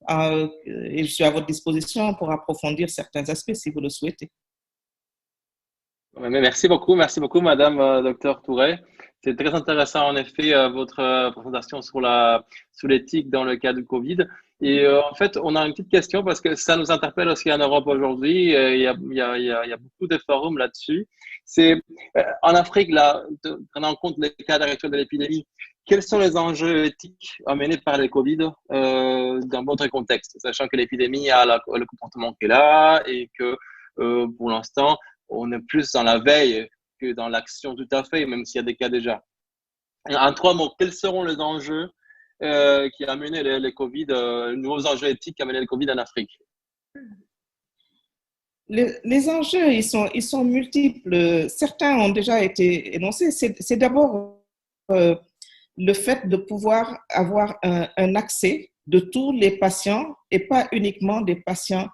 je suis à votre disposition pour approfondir certains aspects si vous le souhaitez. Merci beaucoup, Madame Dr Touré. C'est très intéressant en effet votre présentation sur l'éthique dans le cas du Covid. Et en fait, on a une petite question parce que ça nous interpelle aussi en Europe aujourd'hui. Il y a beaucoup de forums là-dessus. C'est en Afrique, là, prenant en compte les cas actuels de l'épidémie, quels sont les enjeux éthiques amenés par le Covid dans votre contexte, sachant que l'épidémie a le comportement qu'elle a et que pour l'instant, on est plus dans la veille que dans l'action tout à fait, même s'il y a des cas déjà. En 3 mots, quels seront les enjeux qui a amené le Covid, les nouveaux enjeux éthiques qui a amené le Covid en Afrique? Les enjeux, ils sont multiples. Certains ont déjà été énoncés. C'est d'abord le fait de pouvoir avoir un accès de tous les patients et pas uniquement des patients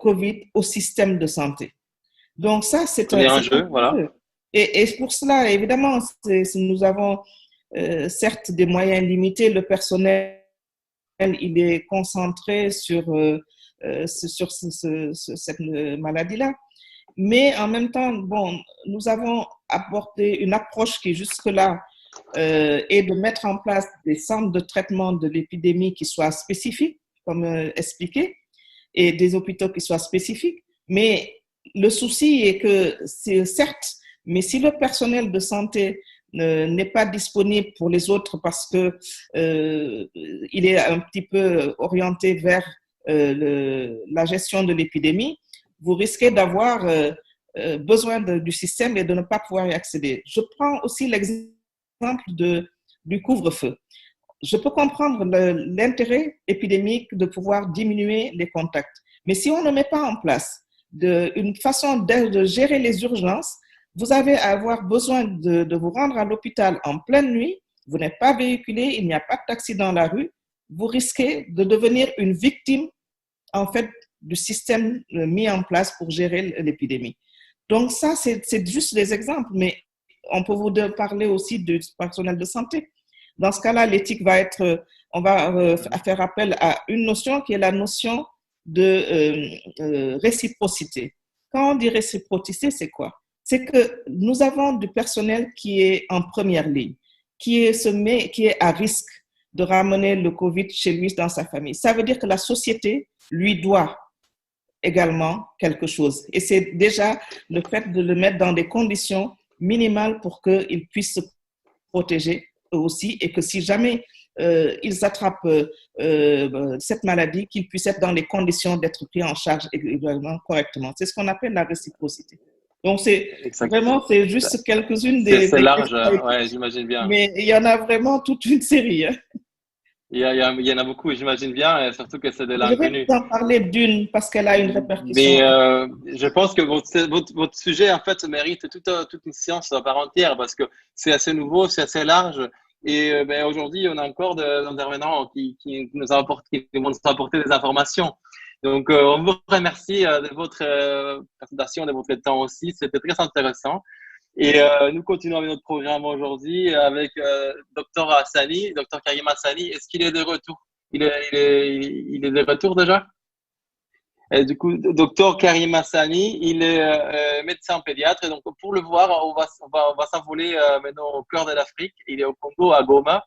Covid au système de santé. Donc ça, c'est un enjeu, voilà. Et pour cela, évidemment, nous avons certes des moyens limités. Le personnel, il est concentré sur cette maladie-là. Mais en même temps, bon, nous avons apporté une approche qui jusque-là est de mettre en place des centres de traitement de l'épidémie qui soient spécifiques, comme expliqué, et des hôpitaux qui soient spécifiques. Mais le souci est que, certes, mais si le personnel de santé n'est pas disponible pour les autres parce que il est un petit peu orienté vers la gestion de l'épidémie, vous risquez d'avoir besoin du système et de ne pas pouvoir y accéder. Je prends aussi l'exemple du couvre-feu. Je peux comprendre l'intérêt épidémique de pouvoir diminuer les contacts, mais si on ne met pas en place une façon de gérer les urgences, vous allez avoir besoin de vous rendre à l'hôpital en pleine nuit, vous n'êtes pas véhiculé, il n'y a pas de taxi dans la rue, vous risquez de devenir une victime en fait du système mis en place pour gérer l'épidémie. Donc ça, c'est juste des exemples, mais on peut vous parler aussi du personnel de santé. Dans ce cas-là, l'éthique on va faire appel à une notion qui est la notion de réciprocité. Quand on dit réciprocité, c'est quoi? C'est que nous avons du personnel qui est en première ligne, qui est à risque de ramener le Covid chez lui dans sa famille. Ça veut dire que la société lui doit également quelque chose. Et c'est déjà le fait de le mettre dans des conditions minimales pour qu'ils puissent se protéger eux aussi et que si jamais ils attrapent cette maladie, qu'ils puissent être dans les conditions d'être pris en charge également correctement. C'est ce qu'on appelle la réciprocité. Donc, c'est juste quelques-unes des... C'est large, ouais, j'imagine bien. Mais il y en a vraiment toute une série. Hein. Il y en a beaucoup, j'imagine bien, et surtout que c'est de l'inconnu. Je vais en parler d'une parce qu'elle a une répercussion. Mais je pense que votre sujet, en fait, mérite toute une séance à part entière parce que c'est assez nouveau, c'est assez large. Et aujourd'hui, on a encore des intervenants qui vont nous apporter des informations. Donc, on vous remercie de votre présentation, de votre temps aussi. C'était très intéressant. Et nous continuons avec notre programme aujourd'hui avec Dr Hassani, Dr Karim Hassani. Est-ce qu'il est de retour? Il est de retour déjà? Et du coup, Dr Karim Hassani, il est médecin pédiatre. Et donc, pour le voir, on va s'envoler maintenant au cœur de l'Afrique. Il est au Congo, à Goma,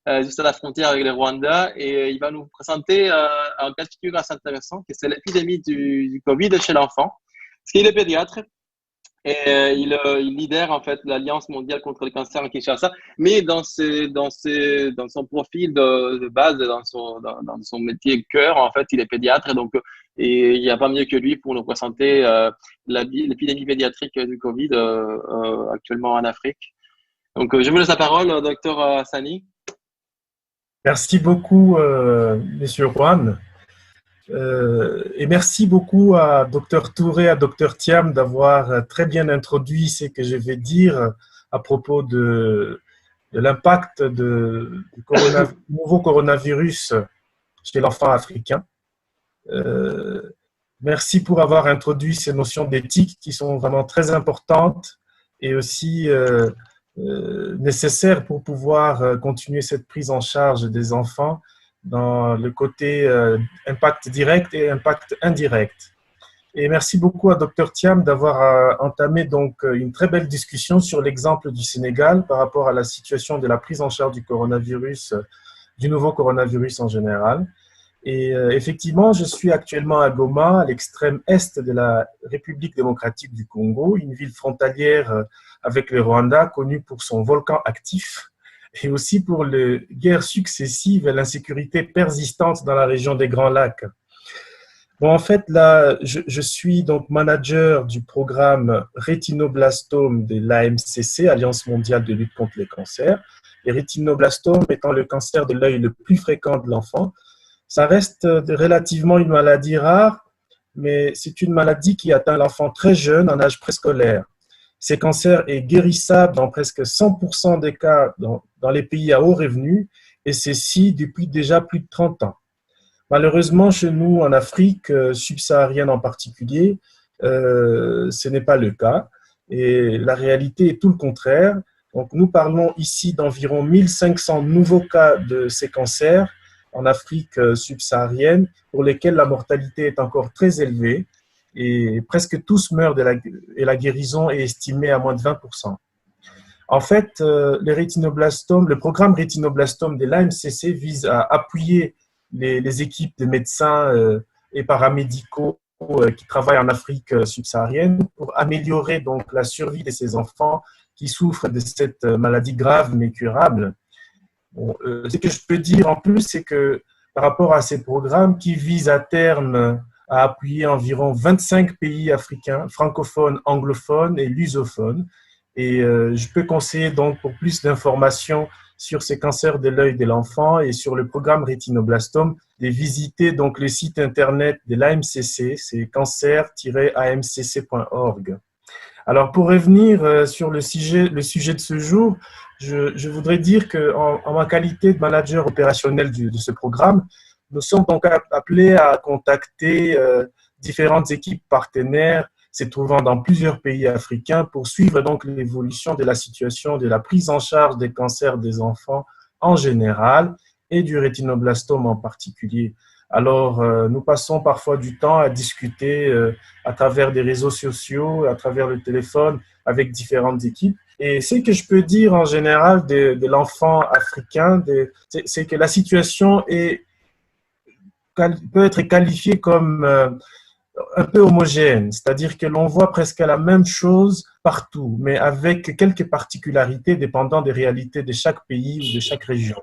juste à la frontière avec le Rwanda. Et il va nous présenter un cas de figure assez intéressant, que c'est l'épidémie du Covid chez l'enfant. Parce qu'il est pédiatre. Et il lidère en fait l'Alliance mondiale contre le cancer en Kinshasa, mais dans son profil de base, dans son métier cœur, en fait, il est pédiatre, et il n'y a pas mieux que lui pour nous présenter l'épidémie pédiatrique du Covid actuellement en Afrique. Donc, je vous laisse la parole, docteur Hassani. Merci beaucoup, Monsieur Juan. Et merci beaucoup à Dr Touré, à Dr Thiam d'avoir très bien introduit ce que je vais dire à propos de l'impact du nouveau coronavirus chez l'enfant africain. Merci pour avoir introduit ces notions d'éthique qui sont vraiment très importantes et aussi nécessaires pour pouvoir continuer cette prise en charge des enfants dans le côté impact direct et impact indirect. Et merci beaucoup à Dr Thiam d'avoir entamé donc une très belle discussion sur l'exemple du Sénégal par rapport à la situation de la prise en charge du coronavirus, du nouveau coronavirus en général. Et effectivement, je suis actuellement à Goma, à l'extrême est de la République démocratique du Congo, une ville frontalière avec le Rwanda, connue pour son volcan actif, et aussi pour les guerres successives et l'insécurité persistante dans la région des Grands Lacs. Bon, en fait, là, je suis donc manager du programme rétinoblastome de l'AMCC, Alliance mondiale de lutte contre les cancers. Et rétinoblastome étant le cancer de l'œil le plus fréquent de l'enfant, ça reste relativement une maladie rare, mais c'est une maladie qui atteint l'enfant très jeune, en âge préscolaire. Ces cancers est guérissable dans presque 100% des cas dans les pays à haut revenu, et ceci depuis déjà plus de 30 ans. Malheureusement, chez nous, en Afrique subsaharienne en particulier, ce n'est pas le cas. Et la réalité est tout le contraire. Donc, nous parlons ici d'environ 1500 nouveaux cas de ces cancers en Afrique subsaharienne, pour lesquels la mortalité est encore très élevée. Et presque tous meurent et la guérison est estimée à moins de 20%. En fait, le programme rétinoblastome de l'AMCC vise à appuyer les équipes de médecins et paramédicaux qui travaillent en Afrique subsaharienne pour améliorer donc la survie de ces enfants qui souffrent de cette maladie grave mais curable. Bon, ce que je peux dire en plus, c'est que par rapport à ces programmes qui visent à terme à appuyer environ 25 pays africains, francophones, anglophones et lusophones. Et je peux conseiller donc pour plus d'informations sur ces cancers de l'œil de l'enfant et sur le programme rétinoblastome, de visiter donc le site internet de l'AMCC, c'est cancer-amcc.org. Alors pour revenir sur le sujet de ce jour, je voudrais dire qu'en ma qualité de manager opérationnel de ce programme, nous sommes donc appelés à contacter différentes équipes partenaires se trouvant dans plusieurs pays africains pour suivre donc l'évolution de la situation de la prise en charge des cancers des enfants en général et du rétinoblastome en particulier. Alors, nous passons parfois du temps à discuter à travers des réseaux sociaux, à travers le téléphone, avec différentes équipes. Et ce que je peux dire en général de l'enfant africain, c'est que la situation peut être qualifiée comme un peu homogène, c'est-à-dire que l'on voit presque la même chose partout, mais avec quelques particularités dépendant des réalités de chaque pays ou de chaque région.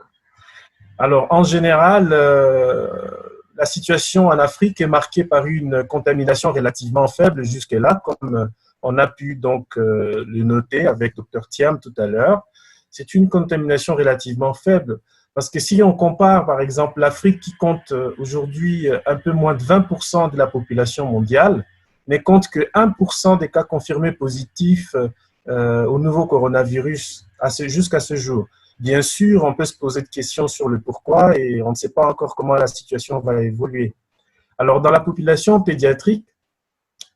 Alors, en général, la situation en Afrique est marquée par une contamination relativement faible jusque-là, comme on a pu donc le noter avec Dr Thiam tout à l'heure. C'est une contamination relativement faible. Parce que si on compare, par exemple, l'Afrique qui compte aujourd'hui un peu moins de 20% de la population mondiale, ne compte que 1% des cas confirmés positifs au nouveau coronavirus jusqu'à ce jour. Bien sûr, on peut se poser des questions sur le pourquoi et on ne sait pas encore comment la situation va évoluer. Alors, dans la population pédiatrique,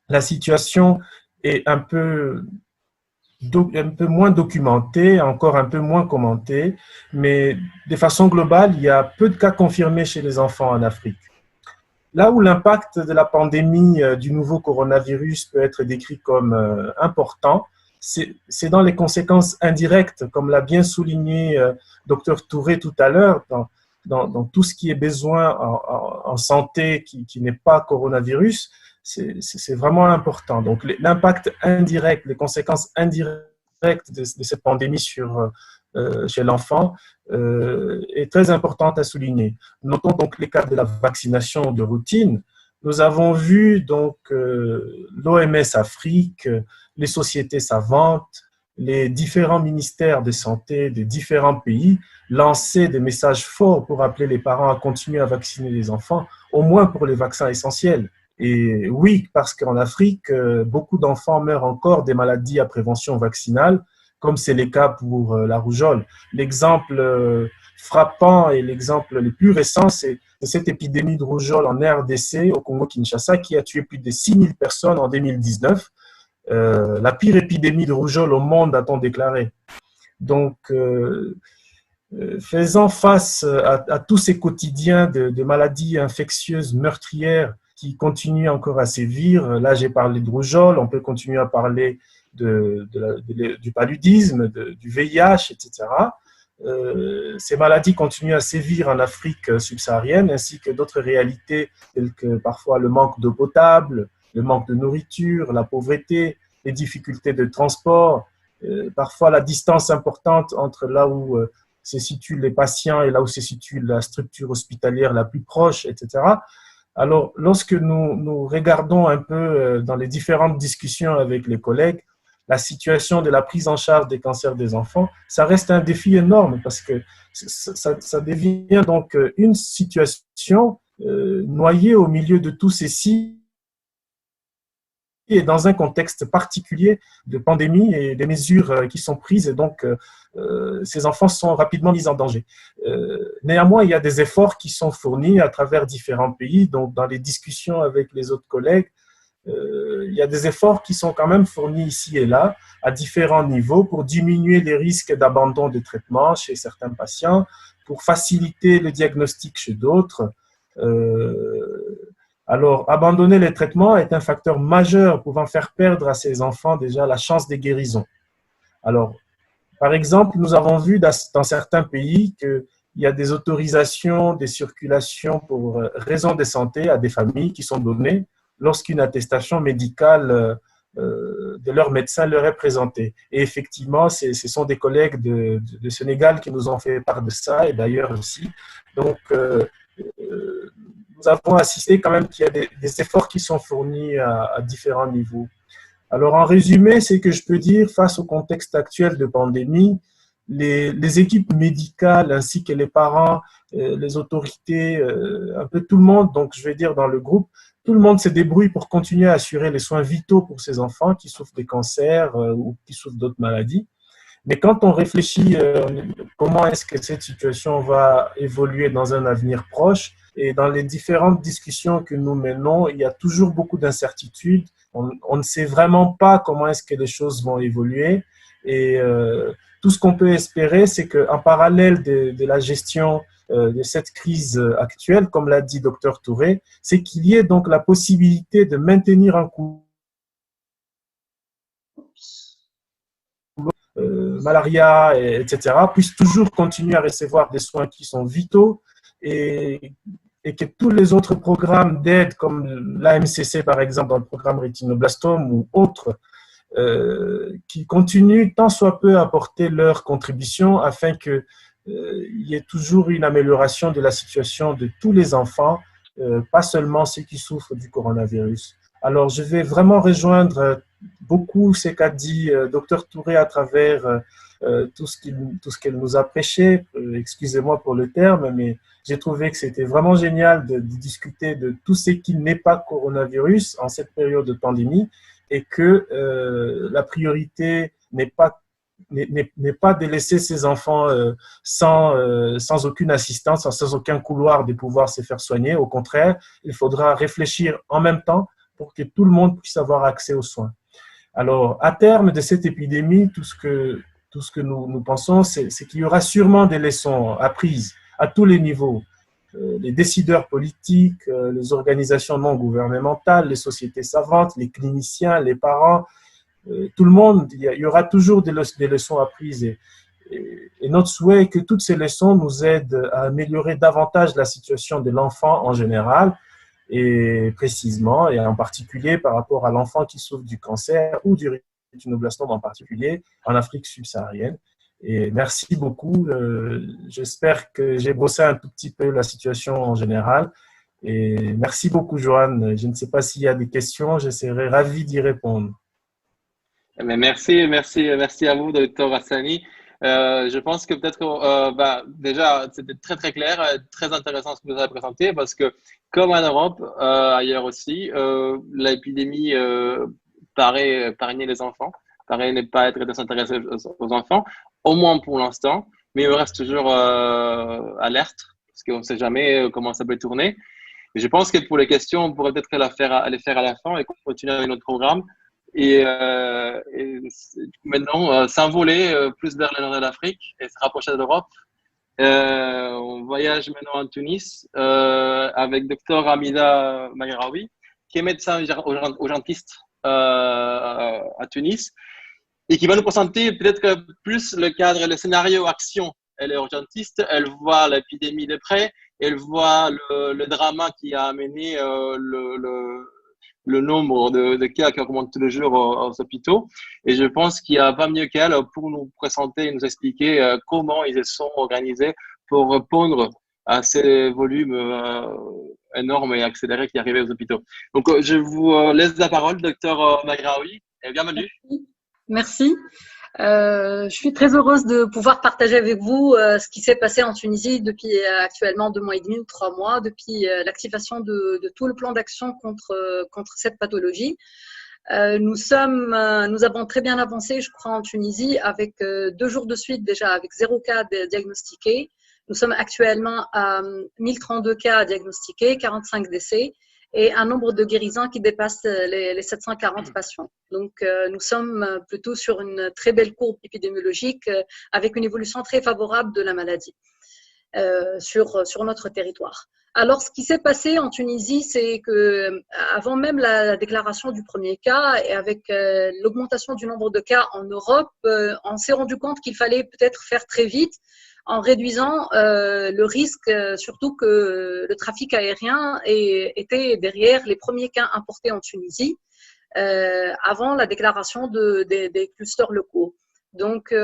la situation est un peu moins documentée, encore un peu moins commentée, mais de façon globale, il y a peu de cas confirmés chez les enfants en Afrique. Là où l'impact de la pandémie du nouveau coronavirus peut être décrit comme important, c'est dans les conséquences indirectes, comme l'a bien souligné Dr Touré tout à l'heure, dans tout ce qui est besoin en santé qui n'est pas coronavirus, c'est vraiment important. Donc l'impact indirect, les conséquences indirectes de cette pandémie chez l'enfant est très importante à souligner. Notons donc les cas de la vaccination de routine. Nous avons vu donc l'OMS Afrique, les sociétés savantes, les différents ministères de santé des différents pays lancer des messages forts pour appeler les parents à continuer à vacciner les enfants, au moins pour les vaccins essentiels. Et oui, parce qu'en Afrique, beaucoup d'enfants meurent encore des maladies à prévention vaccinale, comme c'est le cas pour la rougeole. L'exemple frappant et l'exemple le plus récent, c'est cette épidémie de rougeole en RDC, au Congo-Kinshasa, qui a tué plus de 6000 personnes en 2019. La pire épidémie de rougeole au monde, a-t-on déclaré. Donc, faisant face à tous ces quotidiens de maladies infectieuses meurtrières qui continuent encore à sévir, là j'ai parlé de rougeole, on peut continuer à parler du paludisme, du VIH, etc. Ces maladies continuent à sévir en Afrique subsaharienne, ainsi que d'autres réalités telles que parfois le manque d'eau potable, le manque de nourriture, la pauvreté, les difficultés de transport, parfois la distance importante entre là où se situent les patients et là où se situe la structure hospitalière la plus proche, etc. Alors, lorsque nous regardons un peu dans les différentes discussions avec les collègues, la situation de la prise en charge des cancers des enfants, ça reste un défi énorme parce que ça devient donc une situation noyée au milieu de tous ces signes et dans un contexte particulier de pandémie et des mesures qui sont prises, et donc ces enfants sont rapidement mis en danger. Néanmoins, il y a des efforts qui sont fournis à travers différents pays, donc dans les discussions avec les autres collègues, il y a des efforts qui sont quand même fournis ici et là, à différents niveaux, pour diminuer les risques d'abandon de traitement chez certains patients, pour faciliter le diagnostic chez d'autres. Alors, abandonner les traitements est un facteur majeur pouvant faire perdre à ces enfants déjà la chance de guérison. Alors, par exemple, nous avons vu dans certains pays qu'il y a des autorisations de circulation pour raisons de santé à des familles qui sont données lorsqu'une attestation médicale de leur médecin leur est présentée. Et effectivement, ce sont des collègues de Sénégal qui nous ont fait part de ça, et d'ailleurs aussi. Donc, nous avons assisté quand même qu'il y a des efforts qui sont fournis à différents niveaux. Alors, en résumé, c'est que je peux dire, face au contexte actuel de pandémie, les équipes médicales ainsi que les parents, les autorités, un peu tout le monde, donc je vais dire dans le groupe, tout le monde se débrouille pour continuer à assurer les soins vitaux pour ces enfants qui souffrent des cancers ou qui souffrent d'autres maladies. Mais quand on réfléchit comment est-ce que cette situation va évoluer dans un avenir proche, et dans les différentes discussions que nous menons, il y a toujours beaucoup d'incertitudes. On ne sait vraiment pas comment est-ce que les choses vont évoluer. Et tout ce qu'on peut espérer, c'est qu'en parallèle de la gestion de cette crise actuelle, comme l'a dit Dr Touré, c'est qu'il y ait donc la possibilité de maintenir un coup malaria, etc., puissent toujours continuer à recevoir des soins qui sont vitaux et que tous les autres programmes d'aide, comme l'AMCC par exemple, dans le programme rétinoblastome ou autres, qui continuent tant soit peu à apporter leur contribution afin qu'il y ait toujours une amélioration de la situation de tous les enfants, pas seulement ceux qui souffrent du coronavirus. Alors, je vais vraiment rejoindre beaucoup ce qu'a dit Dr Touré à travers tout ce qu'elle nous a prêché. Excusez-moi pour le terme, mais j'ai trouvé que c'était vraiment génial de discuter de tout ce qui n'est pas coronavirus en cette période de pandémie et que la priorité n'est pas n'est pas de laisser ces enfants sans aucune assistance, sans aucun couloir de pouvoir se faire soigner. Au contraire, il faudra réfléchir en même temps pour que tout le monde puisse avoir accès aux soins. Alors, à terme de cette épidémie, tout ce que nous pensons, c'est qu'il y aura sûrement des leçons apprises à tous les niveaux. Les décideurs politiques, les organisations non gouvernementales, les sociétés savantes, les cliniciens, les parents, tout le monde, il y aura toujours des leçons apprises. Et notre souhait est que toutes ces leçons nous aident à améliorer davantage la situation de l'enfant en général, et précisément, et en particulier par rapport à l'enfant qui souffre du cancer ou du rétinoblastome en particulier en Afrique subsaharienne. Et merci beaucoup. J'espère que j'ai brossé un tout petit peu la situation en général. Et merci beaucoup, Joanne. Je ne sais pas s'il y a des questions, je serai ravi d'y répondre. Merci à vous, Dr. Hassani. Je pense que peut-être déjà, c'était très, très clair, très intéressant ce que vous avez présenté parce que, comme en Europe, ailleurs aussi, l'épidémie paraît épargner les enfants, paraît ne pas être désintéressée aux enfants, au moins pour l'instant, mais on reste toujours alerte parce qu'on ne sait jamais comment ça peut tourner. Et je pense que pour les questions, on pourrait peut-être les faire à la fin et continuer avec notre programme. Et maintenant, s'envoler plus vers le nord de l'Afrique et se rapprocher de l'Europe. On voyage maintenant en Tunis avec Dr Hamida Maghraoui, qui est médecin urgentiste à Tunis et qui va nous présenter peut-être plus le cadre et le scénario action. Elle est urgentiste, elle voit l'épidémie de près, elle voit le drama qui a amené le nombre de cas qui augmente tous les jours aux hôpitaux. Et je pense qu'il n'y a pas mieux qu'elle pour nous présenter et nous expliquer comment ils se sont organisés pour répondre à ces volumes énormes et accélérés qui arrivaient aux hôpitaux. Donc, je vous laisse la parole, Dr Maghraoui, et bienvenue. Merci. Je suis très heureuse de pouvoir partager avec vous ce qui s'est passé en Tunisie depuis actuellement 2 mois et demi ou 3 mois, depuis l'activation de tout le plan d'action contre cette pathologie. Nous avons très bien avancé, je crois, en Tunisie, avec 2 jours de suite déjà, avec 0 cas diagnostiqués. Nous sommes actuellement à 1032 cas diagnostiqués, 45 décès. Et un nombre de guérisons qui dépasse les 740 patients. Donc, nous sommes plutôt sur une très belle courbe épidémiologique avec une évolution très favorable de la maladie sur notre territoire. Alors, ce qui s'est passé en Tunisie, c'est que avant même la déclaration du premier cas et avec l'augmentation du nombre de cas en Europe, on s'est rendu compte qu'il fallait peut-être faire très vite en réduisant le risque, surtout que le trafic aérien était derrière les premiers cas importés en Tunisie avant la déclaration des clusters locaux. Donc, au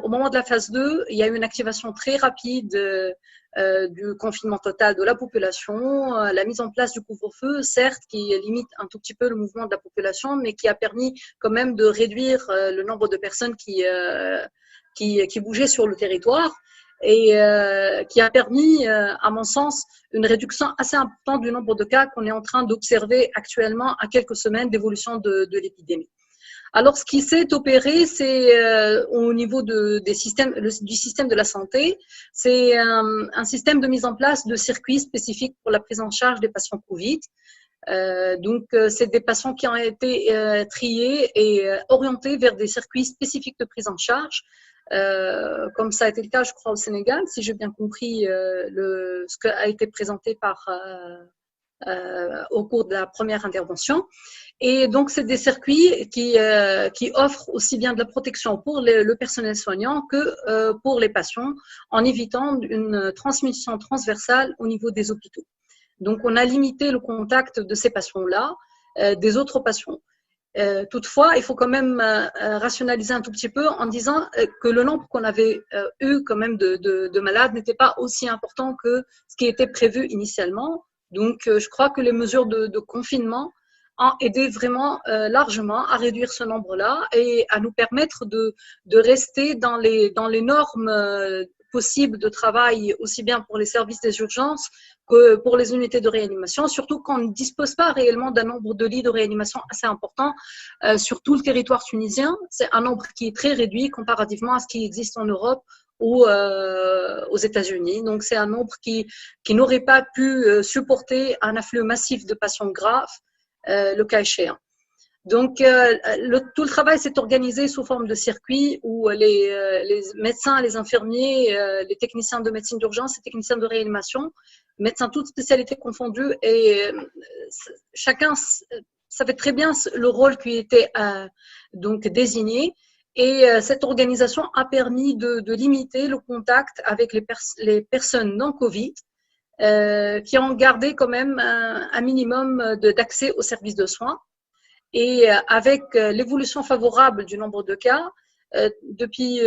moment de la phase 2, il y a eu une activation très rapide du confinement total de la population, la mise en place du couvre-feu, certes, qui limite un tout petit peu le mouvement de la population, mais qui a permis quand même de réduire le nombre de personnes qui bougeaient sur le territoire et qui a permis, à mon sens, une réduction assez importante du nombre de cas qu'on est en train d'observer actuellement à quelques semaines d'évolution de l'épidémie. Alors, ce qui s'est opéré, c'est au niveau du système de la santé, c'est un système de mise en place de circuits spécifiques pour la prise en charge des patients Covid. Donc, c'est des patients qui ont été triés et orientés vers des circuits spécifiques de prise en charge, comme ça a été le cas, je crois, au Sénégal, si j'ai bien compris ce qui a été présenté au cours de la première intervention. Et donc, c'est des circuits qui offrent aussi bien de la protection pour le personnel soignant que pour les patients, en évitant une transmission transversale au niveau des hôpitaux. Donc, on a limité le contact de ces patients-là des autres patients. Toutefois, il faut quand même rationaliser un tout petit peu en disant que le nombre qu'on avait eu quand même de malades n'était pas aussi important que ce qui était prévu initialement. Donc, je crois que les mesures de confinement ont aidé vraiment largement à réduire ce nombre-là et à nous permettre de rester dans les normes possible de travail, aussi bien pour les services des urgences que pour les unités de réanimation, surtout qu'on ne dispose pas réellement d'un nombre de lits de réanimation assez important sur tout le territoire tunisien. C'est un nombre qui est très réduit comparativement à ce qui existe en Europe ou aux États-Unis. Donc, c'est un nombre qui n'aurait pas pu supporter un afflux massif de patients graves, le cas échéant. Donc, tout le travail s'est organisé sous forme de circuit où les médecins, les infirmiers, les techniciens de médecine d'urgence, les techniciens de réanimation, médecins toutes spécialités confondues, et chacun savait très bien le rôle qui était donc désigné. Et cette organisation a permis de limiter le contact avec les personnes non Covid qui ont gardé quand même un minimum d'accès aux services de soins. Et avec l'évolution favorable du nombre de cas, depuis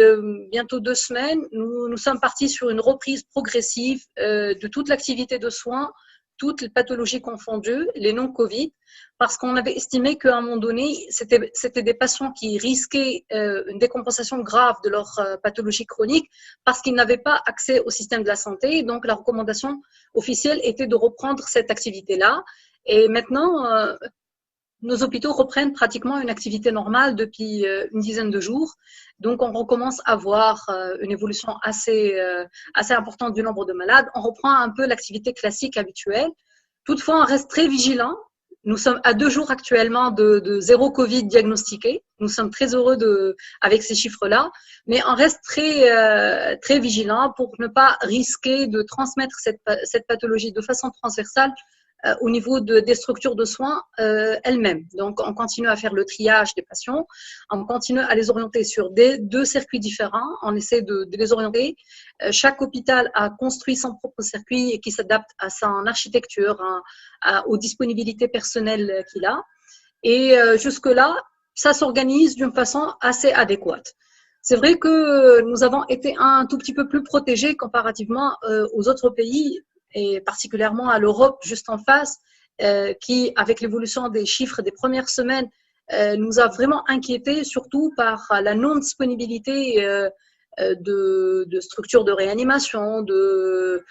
bientôt 2 semaines, nous sommes partis sur une reprise progressive de toute l'activité de soins, toutes les pathologies confondues, les non-Covid, parce qu'on avait estimé qu'à un moment donné, c'était des patients qui risquaient une décompensation grave de leur pathologie chronique parce qu'ils n'avaient pas accès au système de la santé. Donc, la recommandation officielle était de reprendre cette activité-là. Et maintenant, nos hôpitaux reprennent pratiquement une activité normale depuis une dizaine de jours. Donc, on recommence à voir une évolution assez importante du nombre de malades. On reprend un peu l'activité classique habituelle. Toutefois, on reste très vigilant. Nous sommes à 2 jours actuellement de 0 Covid diagnostiqué. Nous sommes très heureux avec ces chiffres-là. Mais on reste très vigilant pour ne pas risquer de transmettre cette pathologie de façon transversale au niveau des structures de soins elles-mêmes. Donc, on continue à faire le triage des patients, on continue à les orienter sur 2 circuits différents, on essaie de les orienter. Chaque hôpital a construit son propre circuit qui s'adapte à son architecture, aux disponibilités personnelles qu'il a. Et jusque-là, ça s'organise d'une façon assez adéquate. C'est vrai que nous avons été un tout petit peu plus protégés comparativement aux autres pays, et particulièrement à l'Europe juste en face, qui, avec l'évolution des chiffres des premières semaines, nous a vraiment inquiétés, surtout par la non-disponibilité de structures de réanimation, de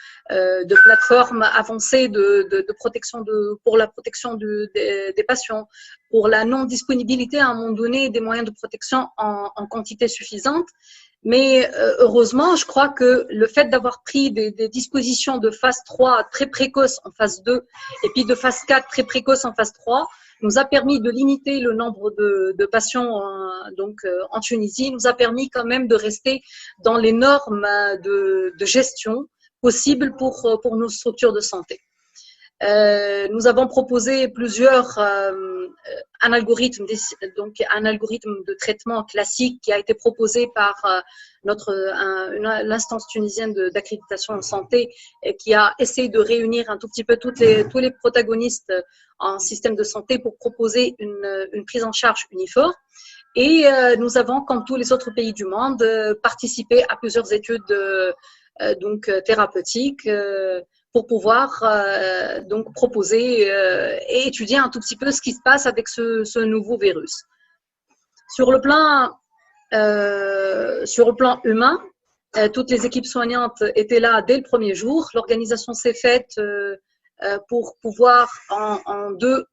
plateformes avancées de protection pour la protection des patients, pour la non-disponibilité à un moment donné des moyens de protection en quantité suffisante. Mais heureusement, je crois que le fait d'avoir pris des dispositions de phase 3 très précoces en phase 2 et puis de phase 4 très précoces en phase 3 nous a permis de limiter le nombre de patients en Tunisie, nous a permis quand même de rester dans les normes de gestion possibles pour nos structures de santé. Nous avons proposé plusieurs un algorithme de traitement classique qui a été proposé par l'instance tunisienne d'accréditation en santé, qui a essayé de réunir un tout petit peu tous les protagonistes en système de santé pour proposer une prise en charge uniforme. Et nous avons, comme tous les autres pays du monde, participé à plusieurs études thérapeutiques pour pouvoir donc proposer et étudier un tout petit peu ce qui se passe avec ce nouveau virus. Sur le plan humain, toutes les équipes soignantes étaient là dès le premier jour. L'organisation s'est faite pour pouvoir en deux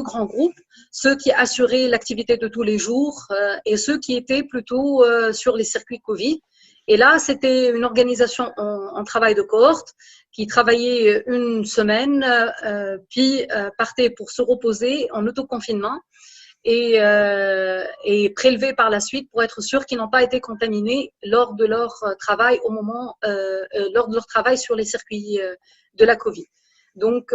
grands groupes, ceux qui assuraient l'activité de tous les jours et ceux qui étaient plutôt sur les circuits Covid. Et là, c'était une organisation en travail de cohorte qui travaillait une semaine, puis partait pour se reposer en autoconfinement et prélevés par la suite pour être sûr qu'ils n'ont pas été contaminés lors de leur travail lors de leur travail sur les circuits de la Covid. Donc,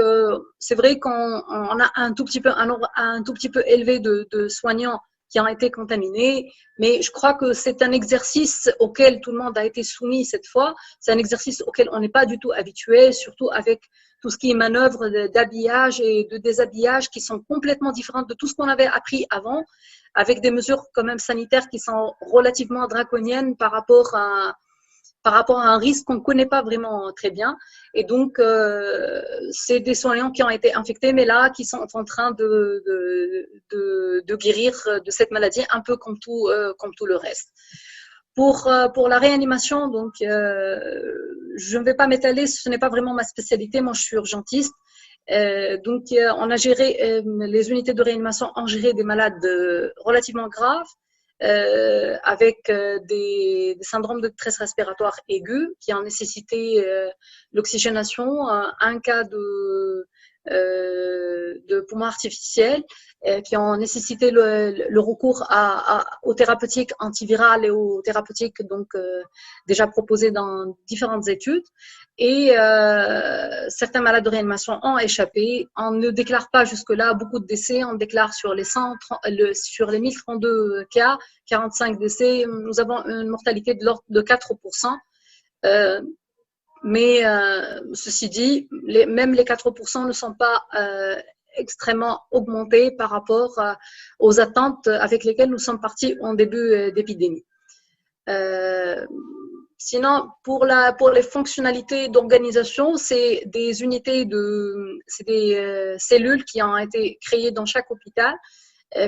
c'est vrai qu'on a un tout petit peu élevé de soignants qui ont été contaminés, mais je crois que c'est un exercice auquel tout le monde a été soumis cette fois. C'est un exercice auquel on n'est pas du tout habitué, surtout avec tout ce qui est manœuvre d'habillage et de déshabillage qui sont complètement différentes de tout ce qu'on avait appris avant, avec des mesures quand même sanitaires qui sont relativement draconiennes par rapport à un risque qu'on ne connaît pas vraiment très bien. Et donc, c'est des soignants qui ont été infectés, mais là, qui sont en train de guérir de cette maladie, un peu comme tout le reste. Pour la réanimation, donc, je ne vais pas m'étaler, ce n'est pas vraiment ma spécialité. Moi, je suis urgentiste. Donc, on a géré, les unités de réanimation ont géré des malades relativement graves, avec des syndromes de détresse respiratoire aiguë qui ont nécessité l'oxygénation, un cas de poumons artificiels qui ont nécessité le recours aux thérapeutiques antivirales et aux thérapeutiques donc déjà proposées dans différentes études. Et certains malades de réanimation ont échappé. On ne déclare pas jusque-là beaucoup de décès. On déclare sur les 1032 cas, 45 décès. Nous avons une mortalité de l'ordre de 4%. Mais ceci dit, même les 4% ne sont pas extrêmement augmentés par rapport aux attentes avec lesquelles nous sommes partis en début d'épidémie. Sinon, pour les fonctionnalités d'organisation, c'est des cellules qui ont été créées dans chaque hôpital,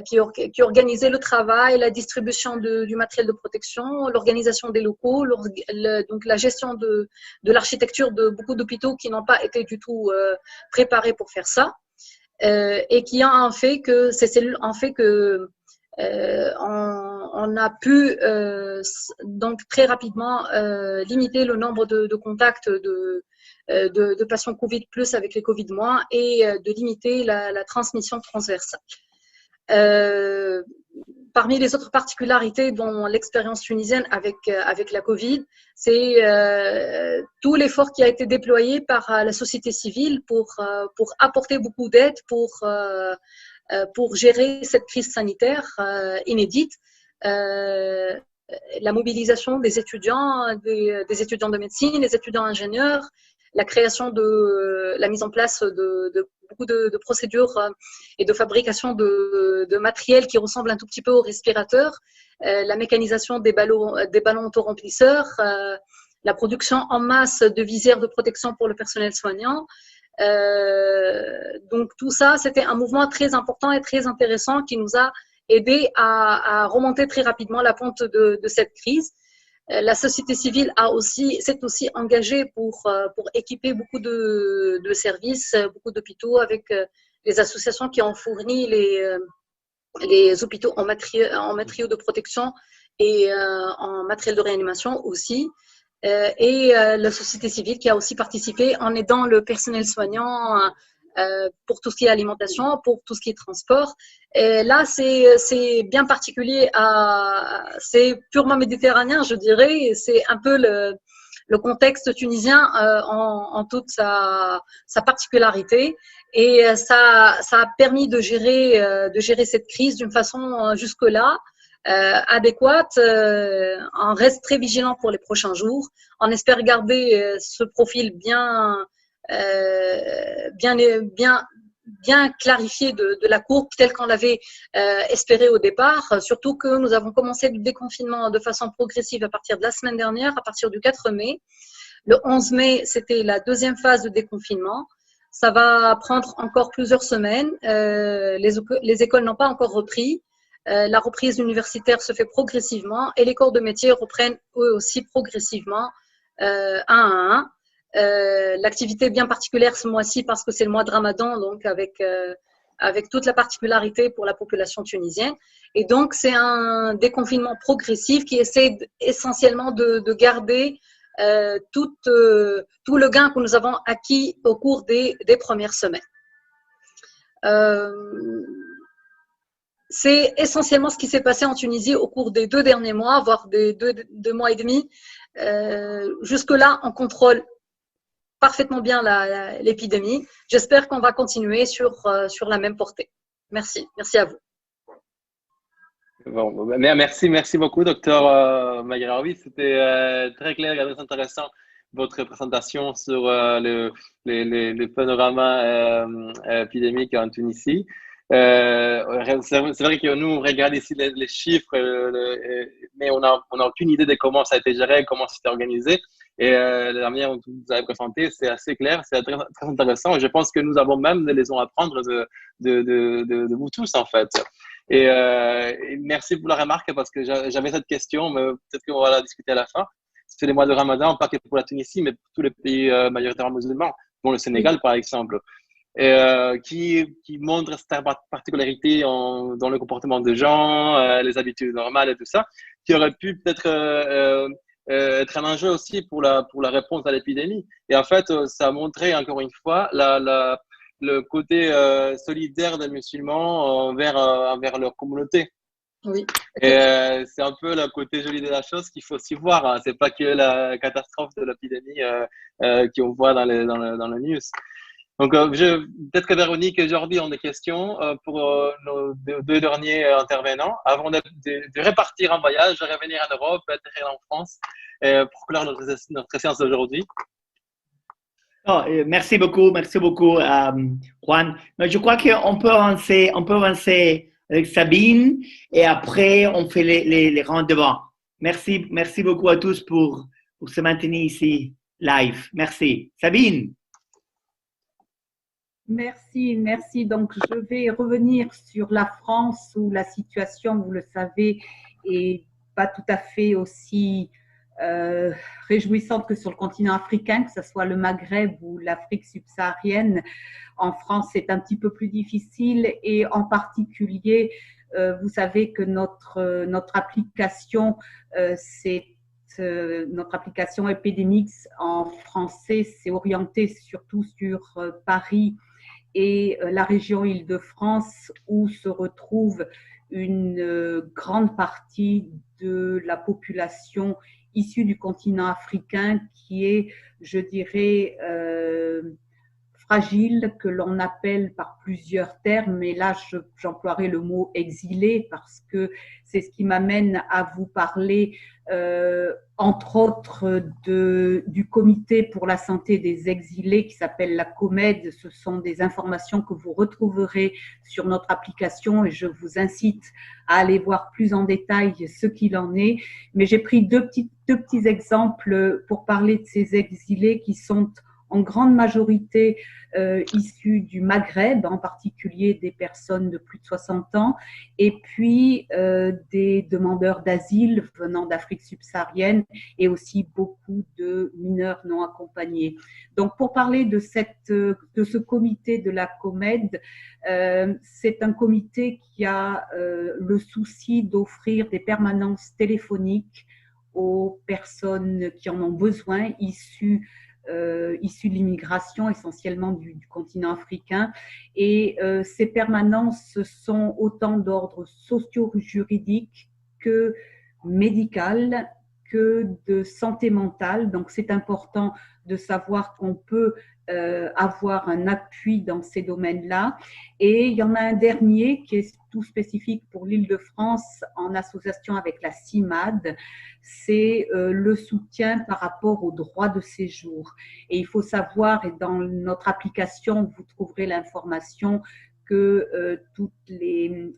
qui organisaient le travail, la distribution du matériel de protection, l'organisation des locaux, donc la gestion de l'architecture de beaucoup d'hôpitaux qui n'ont pas été du tout préparés pour faire ça, et qui ont fait que ces cellules ont fait que on a pu donc très rapidement limiter le nombre de contacts de patients Covid plus avec les Covid moins et de limiter la transmission transversale. Parmi les autres particularités dont l'expérience tunisienne avec la Covid, c'est tout l'effort qui a été déployé par la société civile pour apporter beaucoup d'aide pour gérer cette crise sanitaire inédite. La mobilisation des étudiants de médecine, des étudiants ingénieurs, la mise en place de beaucoup de procédures et de fabrication de matériel qui ressemble un tout petit peu aux respirateurs, la mécanisation des ballons autoremplisseurs, la production en masse de visières de protection pour le personnel soignant. Donc tout ça, c'était un mouvement très important et très intéressant qui nous a aidé à remonter très rapidement la pente de cette crise. La société civile s'est aussi engagée pour équiper beaucoup de services, beaucoup d'hôpitaux avec les associations qui ont fourni les hôpitaux en matériaux de protection et en matériel de réanimation aussi. Et la société civile qui a aussi participé en aidant le personnel soignant pour tout ce qui est alimentation, pour tout ce qui est transport. Et là, c'est bien particulier, c'est purement méditerranéen, je dirais. C'est un peu le contexte tunisien en toute sa particularité. Et ça a permis de gérer cette crise d'une façon jusque-là adéquate. On reste très vigilant pour les prochains jours. On espère garder ce profil bien clarifié de la courbe tel qu'on l'avait espéré au départ, surtout que nous avons commencé le déconfinement de façon progressive à partir de la semaine dernière, à partir du 4 mai. Le 11 mai, c'était la deuxième phase de déconfinement. Ça va prendre encore plusieurs semaines. Les écoles n'ont pas encore repris. La reprise universitaire se fait progressivement et les corps de métier reprennent eux aussi progressivement un à un. L'activité bien particulière ce mois-ci parce que c'est le mois de Ramadan, donc avec toute la particularité pour la population tunisienne. Et donc, c'est un déconfinement progressif qui essaie essentiellement de garder tout le gain que nous avons acquis au cours des premières semaines. C'est essentiellement ce qui s'est passé en Tunisie au cours des 2 derniers mois, voire des deux mois et demi. Jusque-là, on contrôle parfaitement bien l'épidémie. J'espère qu'on va continuer sur la même portée. Merci. Merci à vous. Bon, merci beaucoup, docteur Maghraoui. C'était très clair et très intéressant votre présentation sur le panorama épidémique en Tunisie. C'est vrai que nous, on regarde ici les chiffres, mais on n'a aucune idée de comment ça a été géré, comment c'était organisé. Et la manière dont vous avez présenté, c'est assez clair, c'est très, très intéressant. Et je pense que nous avons même des leçons à apprendre de vous tous, en fait. Et merci pour la remarque parce que j'avais cette question, mais peut-être qu'on va la discuter à la fin. C'est les mois de Ramadan, pas que pour la Tunisie, mais pour tous les pays majoritairement musulmans, dont le Sénégal par exemple, et qui montrent cette particularité dans le comportement des gens, les habitudes normales et tout ça, qui aurait pu peut-être être un enjeu aussi pour la réponse à l'épidémie. Et en fait, ça a montré encore une fois le côté solidaire des musulmans envers leur communauté. Oui. Et c'est un peu le côté joli de la chose qu'il faut aussi voir. Hein. C'est pas que la catastrophe de l'épidémie qu'on voit dans le news. Donc, peut-être que Véronique et Jordi ont des questions pour nos deux derniers intervenants avant de repartir en voyage, de revenir en Europe, atterrir en France pour clore notre séance d'aujourd'hui. Oh, merci beaucoup, Juan. Mais je crois qu'on peut avancer avec Sabine et après on fait les rangs devant. Merci beaucoup à tous pour se maintenir ici live. Merci. Sabine. Merci. Donc, je vais revenir sur la France où la situation, vous le savez, est pas tout à fait aussi réjouissante que sur le continent africain, que ce soit le Maghreb ou l'Afrique subsaharienne. En France, c'est un petit peu plus difficile et en particulier, vous savez que notre application, notre application Epidemics en français, c'est orienté surtout sur Paris et la région Île-de-France où se retrouve une grande partie de la population issue du continent africain qui est, je dirais, fragile, que l'on appelle par plusieurs termes, mais là j'emploierai le mot exilé parce que c'est ce qui m'amène à vous parler entre autres du comité pour la santé des exilés qui s'appelle la COMED. Ce sont des informations que vous retrouverez sur notre application et je vous incite à aller voir plus en détail ce qu'il en est. Mais j'ai pris deux petits exemples pour parler de ces exilés qui sont en grande majorité issus du Maghreb, en particulier des personnes de plus de 60 ans, et puis des demandeurs d'asile venant d'Afrique subsaharienne et aussi beaucoup de mineurs non accompagnés. Donc, pour parler de ce comité de la COMED, c'est un comité qui a le souci d'offrir des permanences téléphoniques aux personnes qui en ont besoin, issues de l'immigration, essentiellement du continent africain. Et ces permanences sont autant d'ordre socio-juridique que médical, que de santé mentale. Donc, c'est important de savoir qu'on peut avoir un appui dans ces domaines-là. Et il y en a un dernier qui est tout spécifique pour l'Île-de-France en association avec la CIMAD, c'est le soutien par rapport au droit de séjour. Et il faut savoir, et dans notre application, vous trouverez l'information que toutes les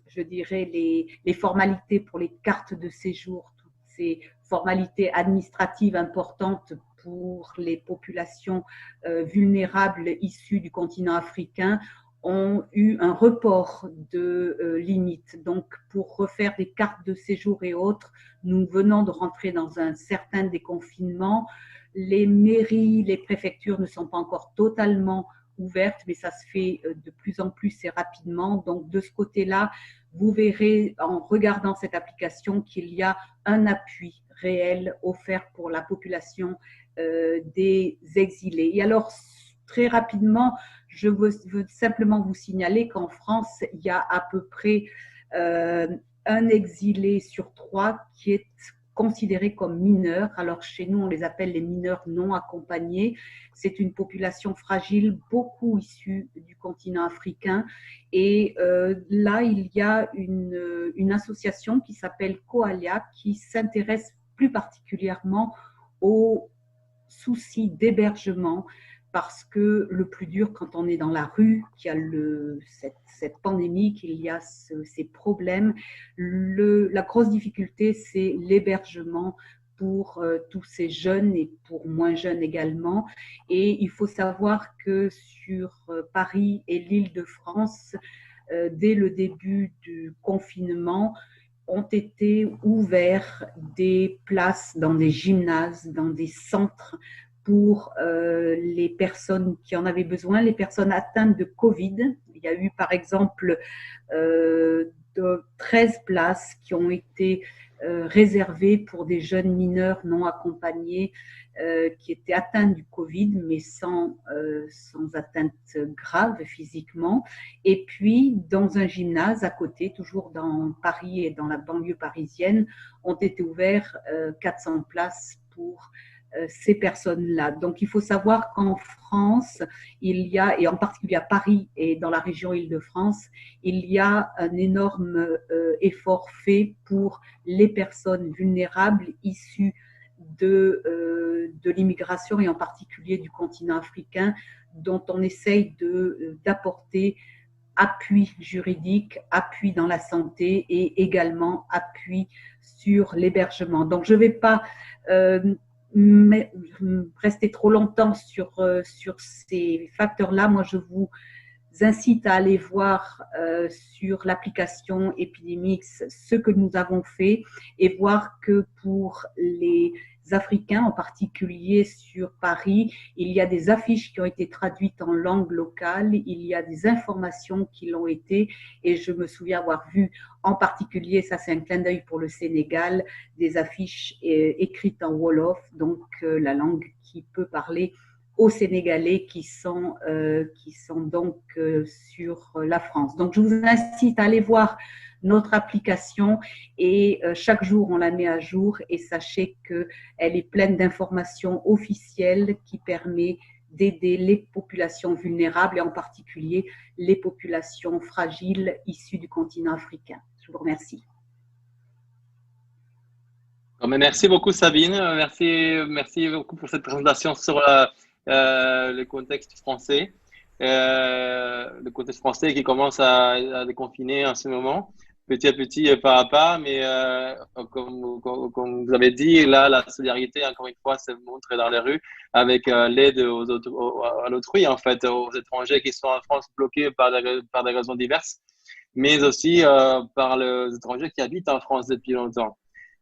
formalités pour les cartes de séjour, toutes ces formalités administratives importantes pour les populations vulnérables issues du continent africain ont eu un report de limites. Donc, pour refaire des cartes de séjour et autres, nous venons de rentrer dans un certain déconfinement. Les mairies, les préfectures ne sont pas encore totalement ouvertes, mais ça se fait de plus en plus et rapidement. Donc, de ce côté-là, vous verrez en regardant cette application qu'il y a un appui réel offert pour la population des exilés. Et alors, très rapidement, je veux simplement vous signaler qu'en France, il y a à peu près un exilé sur 3 qui est considéré comme mineur. Alors, chez nous, on les appelle les mineurs non accompagnés. C'est une population fragile, beaucoup issue du continent africain. Et là, il y a une association qui s'appelle Coalia, qui s'intéresse plus particulièrement aux soucis d'hébergement, parce que le plus dur quand on est dans la rue, qu'il y a cette pandémie, qu'il y a ces problèmes, la grosse difficulté, c'est l'hébergement pour tous ces jeunes et pour moins jeunes également. Et il faut savoir que sur Paris et l'Île-de-France, dès le début du confinement, ont été ouverts des places dans des gymnases, dans des centres pour les personnes qui en avaient besoin, les personnes atteintes de Covid. Il y a eu par exemple 13 places qui ont été réservées pour des jeunes mineurs non accompagnés qui étaient atteints du Covid, mais sans atteinte grave physiquement. Et puis, dans un gymnase à côté, toujours dans Paris et dans la banlieue parisienne, ont été ouverts 400 places pour ces personnes-là. Donc, il faut savoir qu'en France, il y a, et en particulier à Paris et dans la région Île-de-France, il y a un énorme effort fait pour les personnes vulnérables issues de l'immigration et en particulier du continent africain, dont on essaye d'apporter appui juridique, appui dans la santé et également appui sur l'hébergement. Donc, je ne vais pas rester trop longtemps sur ces facteurs-là. Moi, je vous incite à aller voir sur l'application Epidemics ce que nous avons fait et voir que pour les Africains, en particulier sur Paris, il y a des affiches qui ont été traduites en langue locale, il y a des informations qui l'ont été, et je me souviens avoir vu en particulier, ça c'est un clin d'œil pour le Sénégal, des affiches écrites en Wolof, donc la langue qui peut parler aux Sénégalais qui sont donc sur la France. Donc je vous incite à aller voir notre application et chaque jour on la met à jour et sachez qu'elle est pleine d'informations officielles qui permettent d'aider les populations vulnérables et en particulier les populations fragiles issues du continent africain. Je vous remercie. Merci beaucoup Sabine, merci beaucoup pour cette présentation sur le contexte français. Le contexte français qui commence à déconfiner en ce moment, petit à petit, pas à pas, mais comme vous avez dit, là, la solidarité, encore une fois, se montre dans les rues avec l'aide à l'autrui, en fait, aux étrangers qui sont en France bloqués par des raisons diverses, mais aussi par les étrangers qui habitent en France depuis longtemps.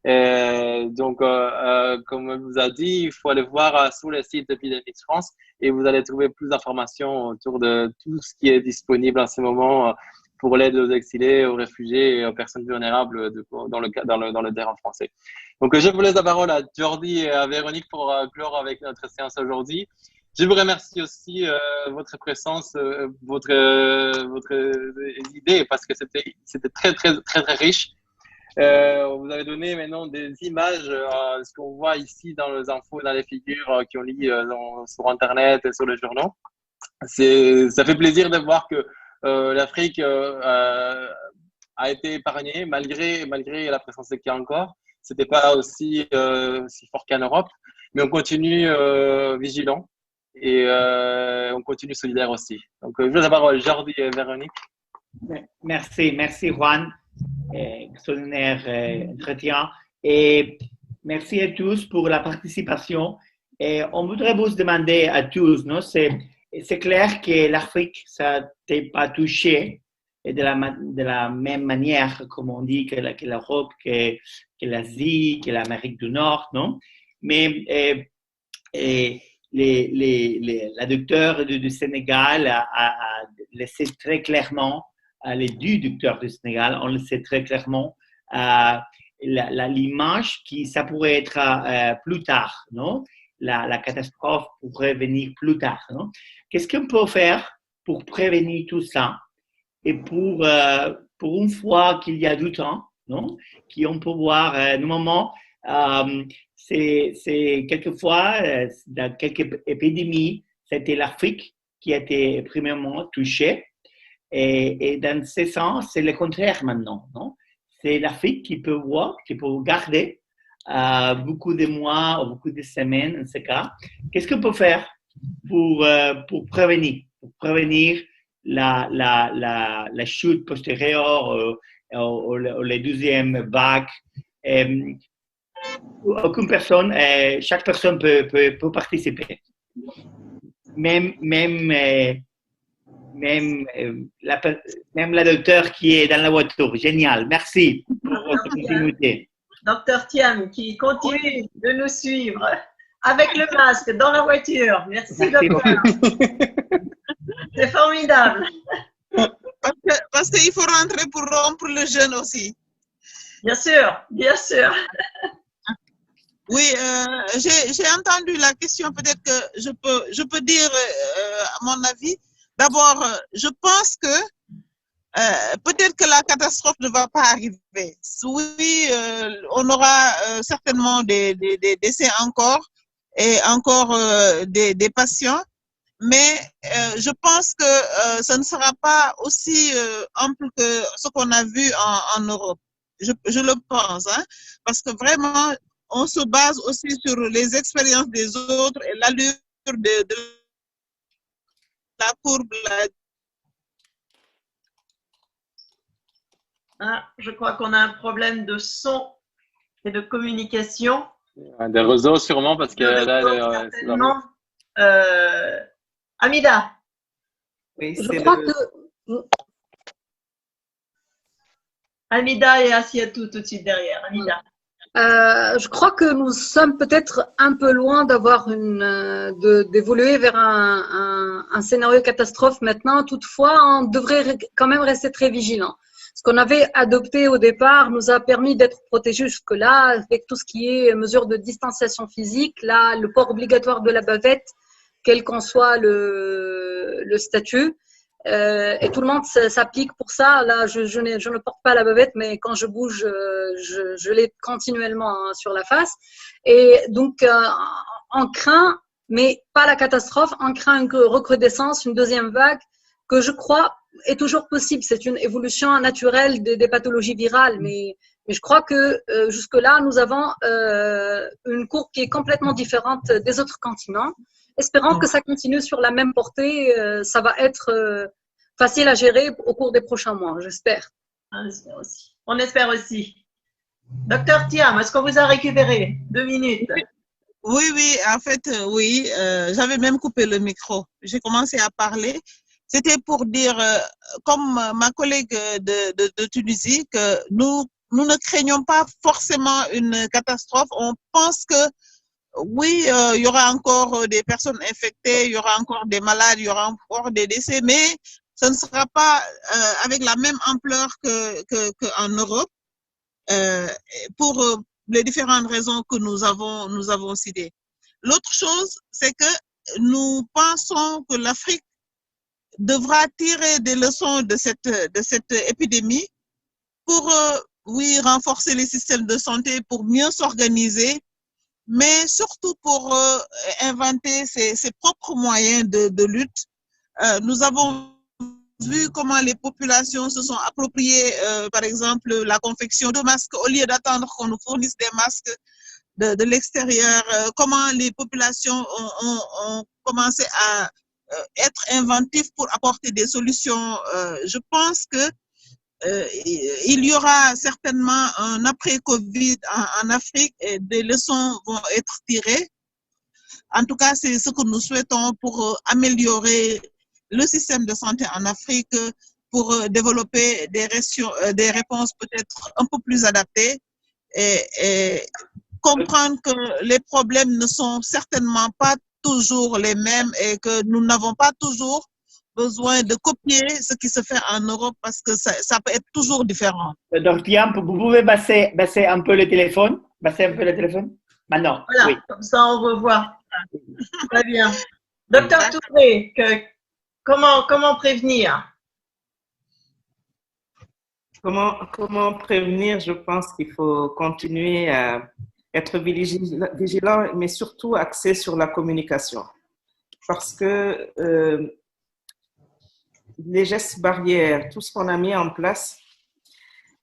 Donc, comme on vous a dit, il faut aller voir sur le site d'Epidemics France et vous allez trouver plus d'informations autour de tout ce qui est disponible en ce moment pour l'aide aux exilés, aux réfugiés et aux personnes vulnérables dans le terrain français. Donc, je vous laisse la parole à Jordi et à Véronique pour clore avec notre séance aujourd'hui. Je vous remercie aussi votre présence, votre idée parce que c'était très, très, très, très riche. Vous avez donné maintenant des images, ce qu'on voit ici dans les infos, dans les figures qui ont lit sur Internet et sur les journaux. Ça fait plaisir de voir que l'Afrique a été épargnée malgré la présence qu'il y a encore. C'était pas aussi fort qu'en Europe, mais on continue vigilant et on continue solidaire aussi. Donc, je vous laisse la parole, Jordi et Véronique. Merci Juan. Extraordinaire entretien et merci à tous pour la participation. Et on voudrait vous demander à tous, non, c'est clair que l'Afrique, ça n'est pas touché et de la même manière, comme on dit, que l'Europe, que l'Asie, que l'Amérique du Nord, non? Mais la docteure du Sénégal a laissé très clairement les deux docteurs du Sénégal, on le sait très clairement, l'image qui ça pourrait être plus tard, non? La catastrophe pourrait venir plus tard, non? Qu'est-ce qu'on peut faire pour prévenir tout ça? Et pour une fois qu'il y a du temps, non? Qu'on peut voir, normalement, c'est quelquefois, dans quelques épidémies, c'était l'Afrique qui a été premièrement touchée. Et dans ce sens, c'est le contraire maintenant, non? C'est l'Afrique qui peut voir, qui peut garder beaucoup de mois ou beaucoup de semaines, en ce cas. Qu'est-ce qu'on peut faire pour prévenir la chute postérieure ou les deuxièmes vagues? Aucune personne, chaque personne peut participer. Même même la docteure qui est dans la voiture. Génial. Merci pour votre continuité. Docteur Thiam qui continue de nous suivre avec le masque dans la voiture. Merci, docteur. C'est formidable. Parce qu'il faut rentrer pour rompre le jeûne aussi. Bien sûr, bien sûr. Oui, j'ai entendu la question, peut-être que je peux dire à mon avis. D'abord, je pense que peut-être que la catastrophe ne va pas arriver. Oui, on aura certainement des décès encore et encore des patients, mais je pense que ce ne sera pas aussi ample que ce qu'on a vu en Europe. Je le pense, hein, parce que vraiment, on se base aussi sur les expériences des autres et l'allure de la courbe. Ah, je crois qu'on a un problème de son et de communication. Des réseaux sûrement, parce que là, certainement. Amida. Oui, Je crois que Amida et Asiatou tout de suite derrière. Amida. je crois que nous sommes peut-être un peu loin d'avoir d'évoluer vers un scénario catastrophe maintenant. Toutefois, on devrait quand même rester très vigilant. Ce qu'on avait adopté au départ nous a permis d'être protégés jusque-là avec tout ce qui est mesures de distanciation physique. Là, le port obligatoire de la bavette, quel qu'en soit le statut. Et tout le monde s'applique pour ça. Là, je ne porte pas la bavette, mais quand je bouge, je l'ai continuellement sur la face. Et donc, on craint, mais pas la catastrophe, on craint une recrudescence, une deuxième vague, que je crois est toujours possible. C'est une évolution naturelle des pathologies virales, mais je crois que jusque-là, nous avons une courbe qui est complètement différente des autres continents. Espérons que ça continue sur la même portée. Ça va être facile à gérer au cours des prochains mois, j'espère. On espère aussi. Docteur Thiam, est-ce qu'on vous a récupéré 2 minutes? Oui, en fait, oui. J'avais même coupé le micro. J'ai commencé à parler. C'était pour dire, comme ma collègue de Tunisie, que nous ne craignons pas forcément une catastrophe. On pense que oui, il y aura encore des personnes infectées, il y aura encore des malades, il y aura encore des décès, mais ce ne sera pas avec la même ampleur qu'en Europe, pour les différentes raisons que nous avons citées. L'autre chose, c'est que nous pensons que l'Afrique devra tirer des leçons de cette épidémie pour, oui, renforcer les systèmes de santé, pour mieux s'organiser, mais surtout pour inventer ses propres moyens de lutte. Nous avons vu comment les populations se sont appropriées, par exemple, la confection de masques, au lieu d'attendre qu'on nous fournisse des masques de l'extérieur, comment les populations ont commencé à être inventifs pour apporter des solutions. Je pense que il y aura certainement un après-Covid en Afrique et des leçons vont être tirées. En tout cas, c'est ce que nous souhaitons pour améliorer le système de santé en Afrique, pour développer des réponses peut-être un peu plus adaptées et comprendre que les problèmes ne sont certainement pas toujours les mêmes et que nous n'avons pas toujours besoin de copier ce qui se fait en Europe parce que ça peut être toujours différent. Donc, Thiam, vous pouvez baisser un peu le téléphone? Baisser un peu le téléphone? Maintenant, voilà, oui. Comme ça, on revoit. Très bien. Docteur Touré, comment prévenir? Comment prévenir? Je pense qu'il faut continuer à être vigilant, mais surtout axé sur la communication. Parce que les gestes barrières, tout ce qu'on a mis en place,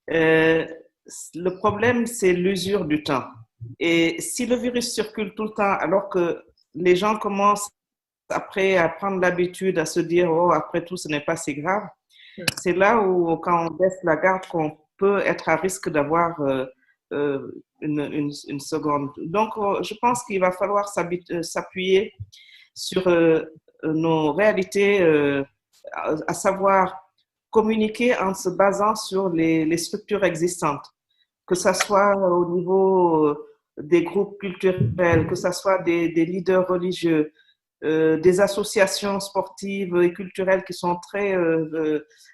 le problème, c'est l'usure du temps. Et si le virus circule tout le temps, alors que les gens commencent après à prendre l'habitude à se dire « Oh, après tout, ce n'est pas si grave », c'est là où, quand on baisse la garde, qu'on peut être à risque d'avoir une seconde. Donc, je pense qu'il va falloir s'appuyer sur nos réalités à savoir communiquer en se basant sur les structures existantes, que ce soit au niveau des groupes culturels, que ce soit des leaders religieux, des associations sportives et culturelles qui sont très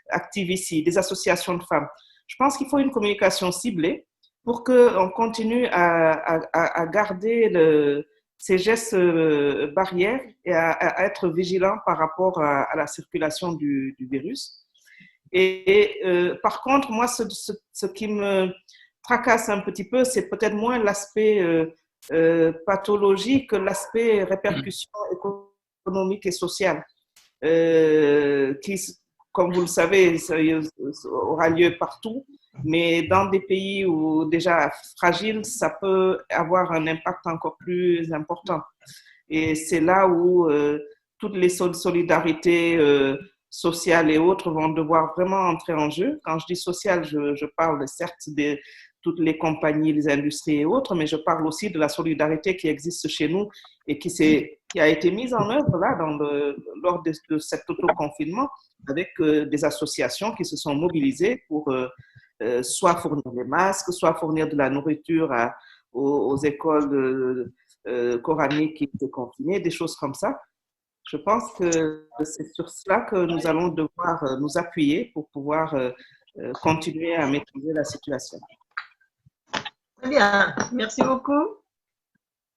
actives ici, des associations de femmes. Je pense qu'il faut une communication ciblée pour qu'on continue à garder ces gestes barrières et à être vigilant par rapport à la circulation du virus. Et par contre, moi, ce qui me tracasse un petit peu, c'est peut-être moins l'aspect pathologie que l'aspect répercussion économique et sociale, qui, comme vous le savez, aura lieu partout, mais dans des pays où déjà fragiles, ça peut avoir un impact encore plus important. Et c'est là où toutes les solidarités sociales et autres vont devoir vraiment entrer en jeu. Quand je dis social, je parle certes de toutes les compagnies, les industries et autres, mais je parle aussi de la solidarité qui existe chez nous et qui a été mise en œuvre là, lors de cet autoconfinement avec des associations qui se sont mobilisées pour soit fournir des masques, soit fournir de la nourriture aux écoles coraniques qui étaient confinées, des choses comme ça. Je pense que c'est sur cela que nous allons devoir nous appuyer pour pouvoir continuer à maîtriser la situation. Très bien, merci beaucoup.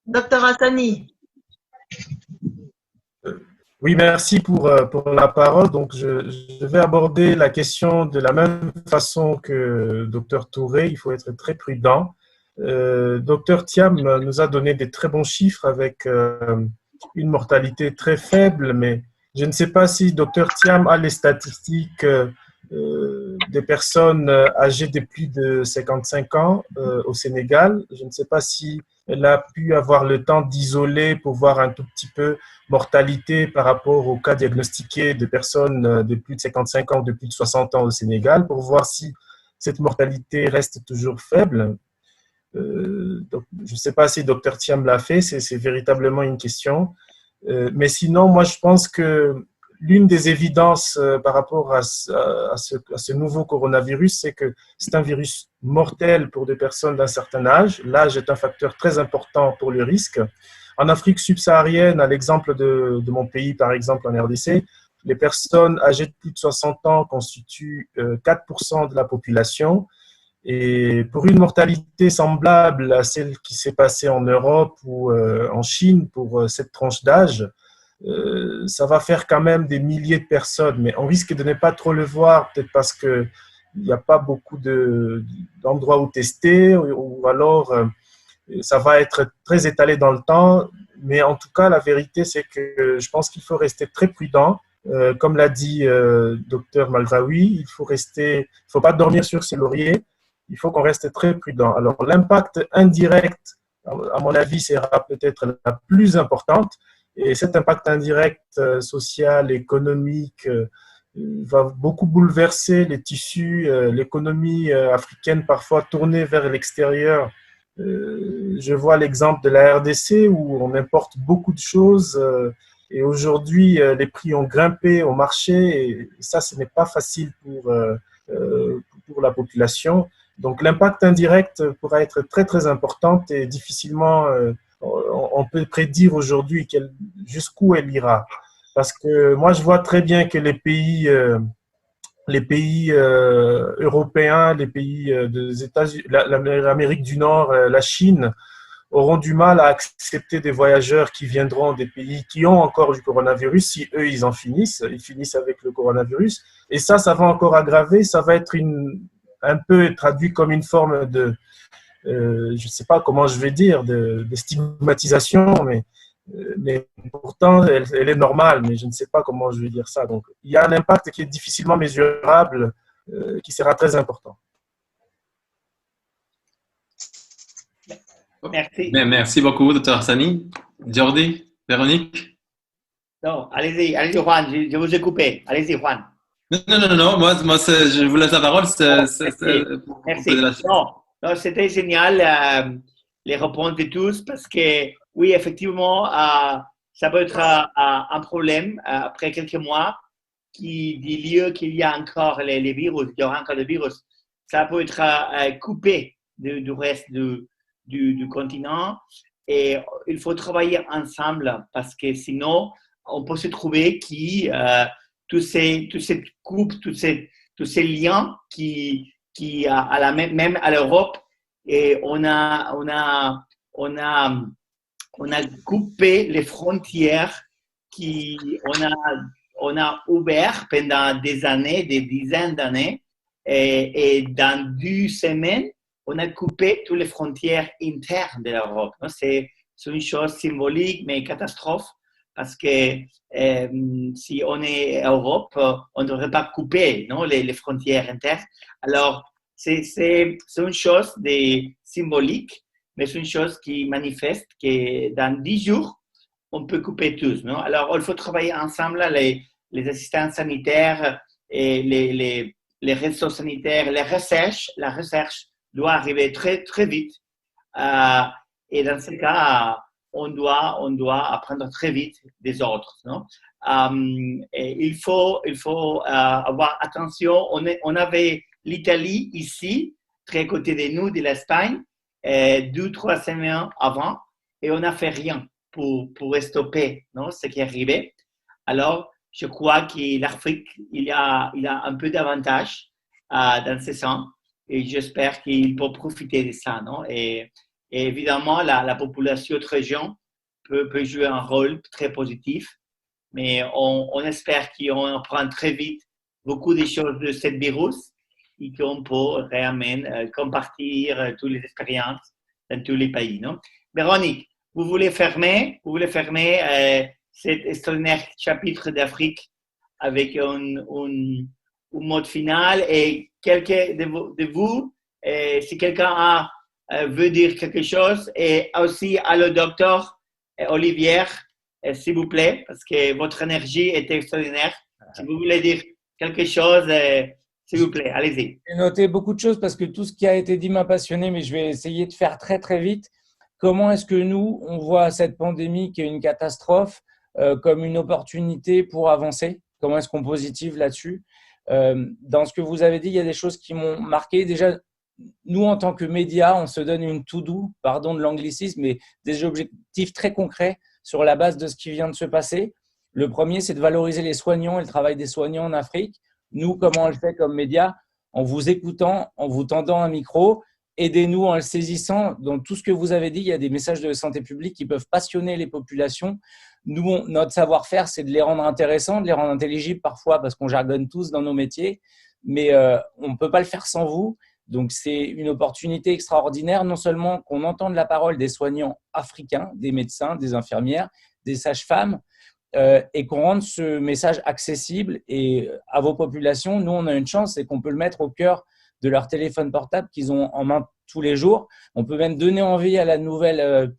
Docteur Hassani. Oui, merci pour la parole. Donc, je vais aborder la question de la même façon que Dr Touré. Il faut être très prudent. Dr Thiam nous a donné des très bons chiffres avec une mortalité très faible, mais je ne sais pas si Dr Thiam a les statistiques des personnes âgées de plus de 55 ans au Sénégal. Je ne sais pas si elle a pu avoir le temps d'isoler pour voir un tout petit peu mortalité par rapport aux cas diagnostiqués de personnes de plus de 55 ans, de plus de 60 ans au Sénégal, pour voir si cette mortalité reste toujours faible. Donc, je ne sais pas si Dr Thiam l'a fait, c'est véritablement une question. Mais sinon, moi, je pense que l'une des évidences par rapport à ce nouveau coronavirus, c'est que c'est un virus mortel pour des personnes d'un certain âge. L'âge est un facteur très important pour le risque. En Afrique subsaharienne, à l'exemple de mon pays, par exemple en RDC, les personnes âgées de plus de 60 ans constituent 4% de la population. Et pour une mortalité semblable à celle qui s'est passée en Europe ou en Chine pour cette tranche d'âge, ça va faire quand même des milliers de personnes, mais on risque de ne pas trop le voir, peut-être parce qu'il n'y a pas beaucoup d'endroits où tester, ou alors ça va être très étalé dans le temps. Mais en tout cas, la vérité, c'est que je pense qu'il faut rester très prudent. Comme l'a dit Dr Malraoui, il faut pas dormir sur ses lauriers, il faut qu'on reste très prudent. Alors, l'impact indirect, à mon avis, sera peut-être la plus importante. Et cet impact indirect social, économique, va beaucoup bouleverser les tissus, l'économie africaine, parfois tournée vers l'extérieur. Je vois l'exemple de la RDC où on importe beaucoup de choses et aujourd'hui, les prix ont grimpé au marché et ça, ce n'est pas facile pour la population. Donc, l'impact indirect pourra être très, très important et difficilement on peut prédire aujourd'hui jusqu'où elle ira. Parce que moi, je vois très bien que les pays européens, les pays des États-Unis, l'Amérique du Nord, la Chine, auront du mal à accepter des voyageurs qui viendront des pays qui ont encore du coronavirus, si eux, ils finissent avec le coronavirus. Et ça va encore aggraver, ça va être un peu traduit comme une forme de, je ne sais pas comment je vais dire, de stigmatisation, mais pourtant, elle est normale, mais je ne sais pas comment je vais dire ça. Donc, il y a un impact qui est difficilement mesurable, qui sera très important. Merci. Merci beaucoup, Dr Hassani. Jordi, Véronique? Non, allez-y, Juan, je vous ai coupé. Allez-y, Juan. Non, moi je vous laisse la parole. Merci. Non, c'était génial, les réponses de tous, parce que, oui, effectivement, ça peut être un problème après quelques mois. qui dit lieu qu'il y a encore les virus, il y aura encore des virus, ça peut être coupé du reste du continent. Et il faut travailler ensemble parce que sinon, on peut se trouver tous ces coupes, tous ces liens qui même à l'Europe, et on a coupé les frontières on a ouvert pendant des années, des dizaines d'années, et dans 2 semaines, on a coupé toutes les frontières internes de l'Europe. C'est une chose symbolique, mais catastrophe, parce que si on est en Europe, on ne devrait pas couper les frontières internes. Alors, c'est une chose symbolique, mais c'est une chose qui manifeste que dans 10 jours, on peut couper tous. Alors, il faut travailler ensemble, les assistants sanitaires et les réseaux sanitaires, la recherche doit arriver très, très vite. Et dans ce cas, on doit apprendre très vite des autres. Et il faut avoir attention. On avait l'Italie ici, très à côté de nous, de l'Espagne, 2-3 semaines avant, et on n'a fait rien pour stopper ce qui est arrivé. Alors, je crois que l'Afrique, il y a un peu d'avantage dans ce sens, et j'espère qu'il peut profiter de ça. Et évidemment, la population très jeune peut jouer un rôle très positif, mais on espère qu'on apprend très vite beaucoup de choses de ce virus et qu'on peut réellement compartir toutes les expériences dans tous les pays. Véronique, vous voulez fermer cet extraordinaire chapitre d'Afrique avec un mot final, et quelqu'un de vous, si quelqu'un veut dire quelque chose, et aussi à le docteur Olivier, s'il vous plaît, parce que votre énergie est extraordinaire. Si vous voulez dire quelque chose, s'il vous plaît, allez-y. J'ai noté beaucoup de choses parce que tout ce qui a été dit m'a passionné, mais je vais essayer de faire très très vite. Comment est-ce que nous, on voit cette pandémie qui est une catastrophe comme une opportunité pour avancer? Comment est-ce qu'on positive là-dessus? Dans ce que vous avez dit, il y a des choses qui m'ont marqué. Déjà, nous, en tant que médias, on se donne une to-do, pardon de l'anglicisme, mais des objectifs très concrets sur la base de ce qui vient de se passer. Le premier, c'est de valoriser les soignants et le travail des soignants en Afrique. Nous, comment on le fait comme médias? En vous écoutant, en vous tendant un micro. Aidez-nous en le saisissant. Dans tout ce que vous avez dit, il y a des messages de santé publique qui peuvent passionner les populations. Nous, notre savoir-faire, c'est de les rendre intéressants, de les rendre intelligibles parfois parce qu'on jargonne tous dans nos métiers, mais on ne peut pas le faire sans vous. Donc, c'est une opportunité extraordinaire, non seulement qu'on entende la parole des soignants africains, des médecins, des infirmières, des sages-femmes, et qu'on rende ce message accessible et à vos populations. Nous, on a une chance, c'est qu'on peut le mettre au cœur de leur téléphone portable qu'ils ont en main tous les jours. On peut même donner envie à la nouvelle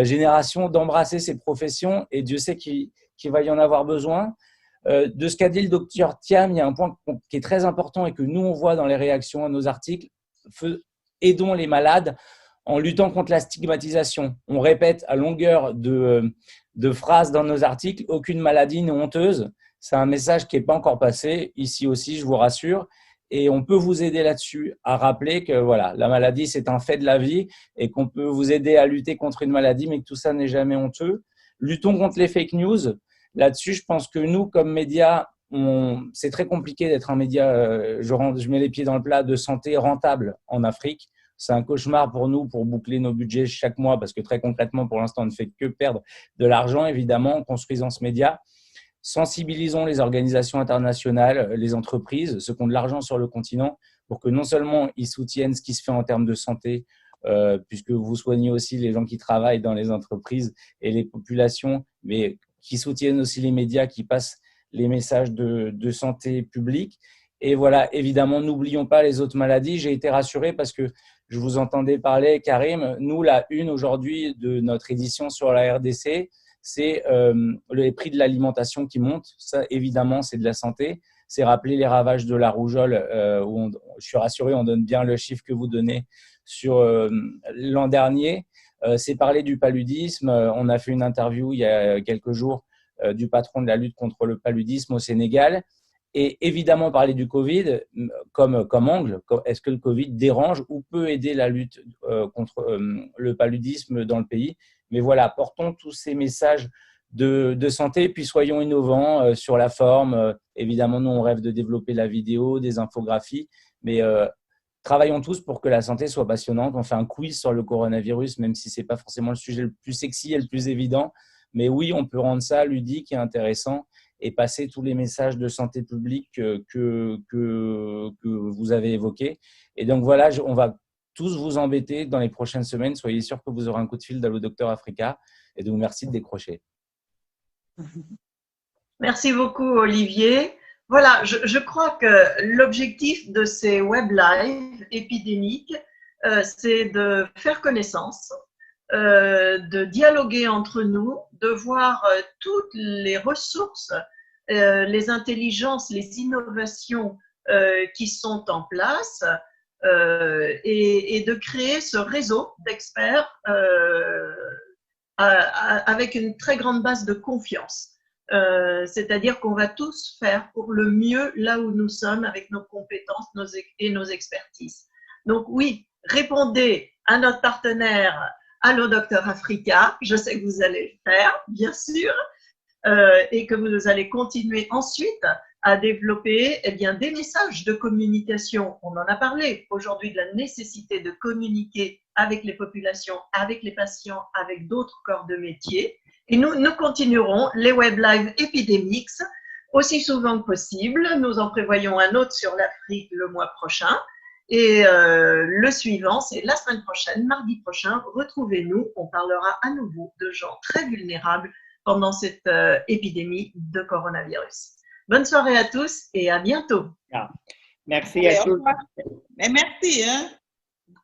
génération d'embrasser ces professions, et Dieu sait qu'il va y en avoir besoin. De ce qu'a dit le docteur Thiam, il y a un point qui est très important et que nous, on voit dans les réactions à nos articles. Aidons les malades en luttant contre la stigmatisation. On répète à longueur de phrases dans nos articles, aucune maladie n'est honteuse. C'est un message qui n'est pas encore passé, ici aussi, je vous rassure. Et on peut vous aider là-dessus à rappeler que voilà, la maladie, c'est un fait de la vie et qu'on peut vous aider à lutter contre une maladie, mais que tout ça n'est jamais honteux. Luttons contre les fake news. Là-dessus, je pense que nous, comme médias, c'est très compliqué d'être un média, je mets les pieds dans le plat, de santé rentable en Afrique. C'est un cauchemar pour nous pour boucler nos budgets chaque mois parce que très concrètement, pour l'instant, on ne fait que perdre de l'argent, évidemment, en construisant ce média. Sensibilisons les organisations internationales, les entreprises, ceux qui ont de l'argent sur le continent, pour que non seulement ils soutiennent ce qui se fait en termes de santé, puisque vous soignez aussi les gens qui travaillent dans les entreprises et les populations, mais qui soutiennent aussi les médias qui passent les messages de santé publique. Et voilà, évidemment, n'oublions pas les autres maladies. J'ai été rassuré parce que je vous entendais parler, Karim. Nous, la une aujourd'hui de notre édition sur la RDC, c'est les prix de l'alimentation qui montent. Ça, évidemment, c'est de la santé. C'est rappeler les ravages de la rougeole. Je suis rassuré, on donne bien le chiffre que vous donnez sur l'an dernier. C'est parler du paludisme. On a fait une interview il y a quelques jours du patron de la lutte contre le paludisme au Sénégal. Et évidemment, parler du Covid comme angle, est-ce que le Covid dérange ou peut aider la lutte contre le paludisme dans le pays? Mais voilà, portons tous ces messages de santé, puis soyons innovants sur la forme. Évidemment, nous, on rêve de développer la vidéo, des infographies, mais travaillons tous pour que la santé soit passionnante. On fait un quiz sur le coronavirus, même si ce n'est pas forcément le sujet le plus sexy et le plus évident. Mais oui, on peut rendre ça ludique et intéressant et passer tous les messages de santé publique que vous avez évoqués. Et donc voilà, on va tous vous embêter dans les prochaines semaines. Soyez sûrs que vous aurez un coup de fil d'Allo Docteur Africa. Et donc, merci de décrocher. Merci beaucoup, Olivier. Voilà, je crois que l'objectif de ces web live épidémiques, c'est de faire connaissance, de dialoguer entre nous, de voir toutes les ressources, les intelligences, les innovations qui sont en place et de créer ce réseau d'experts avec une très grande base de confiance. C'est-à-dire qu'on va tous faire pour le mieux là où nous sommes avec nos compétences et nos expertises. Donc oui, répondez à notre partenaire Allo Docteur Africa, je sais que vous allez le faire, bien sûr, et que vous allez continuer ensuite à développer des messages de communication. On en a parlé aujourd'hui de la nécessité de communiquer avec les populations, avec les patients, avec d'autres corps de métier. Et nous continuerons les web live Epidemics aussi souvent que possible. Nous en prévoyons un autre sur l'Afrique le mois prochain. Et le suivant, c'est la semaine prochaine, mardi prochain. Retrouvez-nous. On parlera à nouveau de gens très vulnérables pendant cette épidémie de coronavirus. Bonne soirée à tous et à bientôt. Merci à tous. Merci. Hein?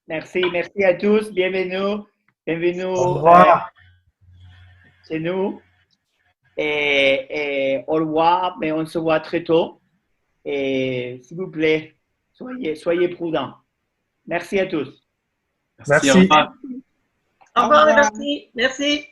Merci à tous. Bienvenue Au revoir. Chez nous. Et au revoir, mais on se voit très tôt. Et s'il vous plaît, soyez prudents. Merci à tous. Merci. Au revoir, merci. Merci.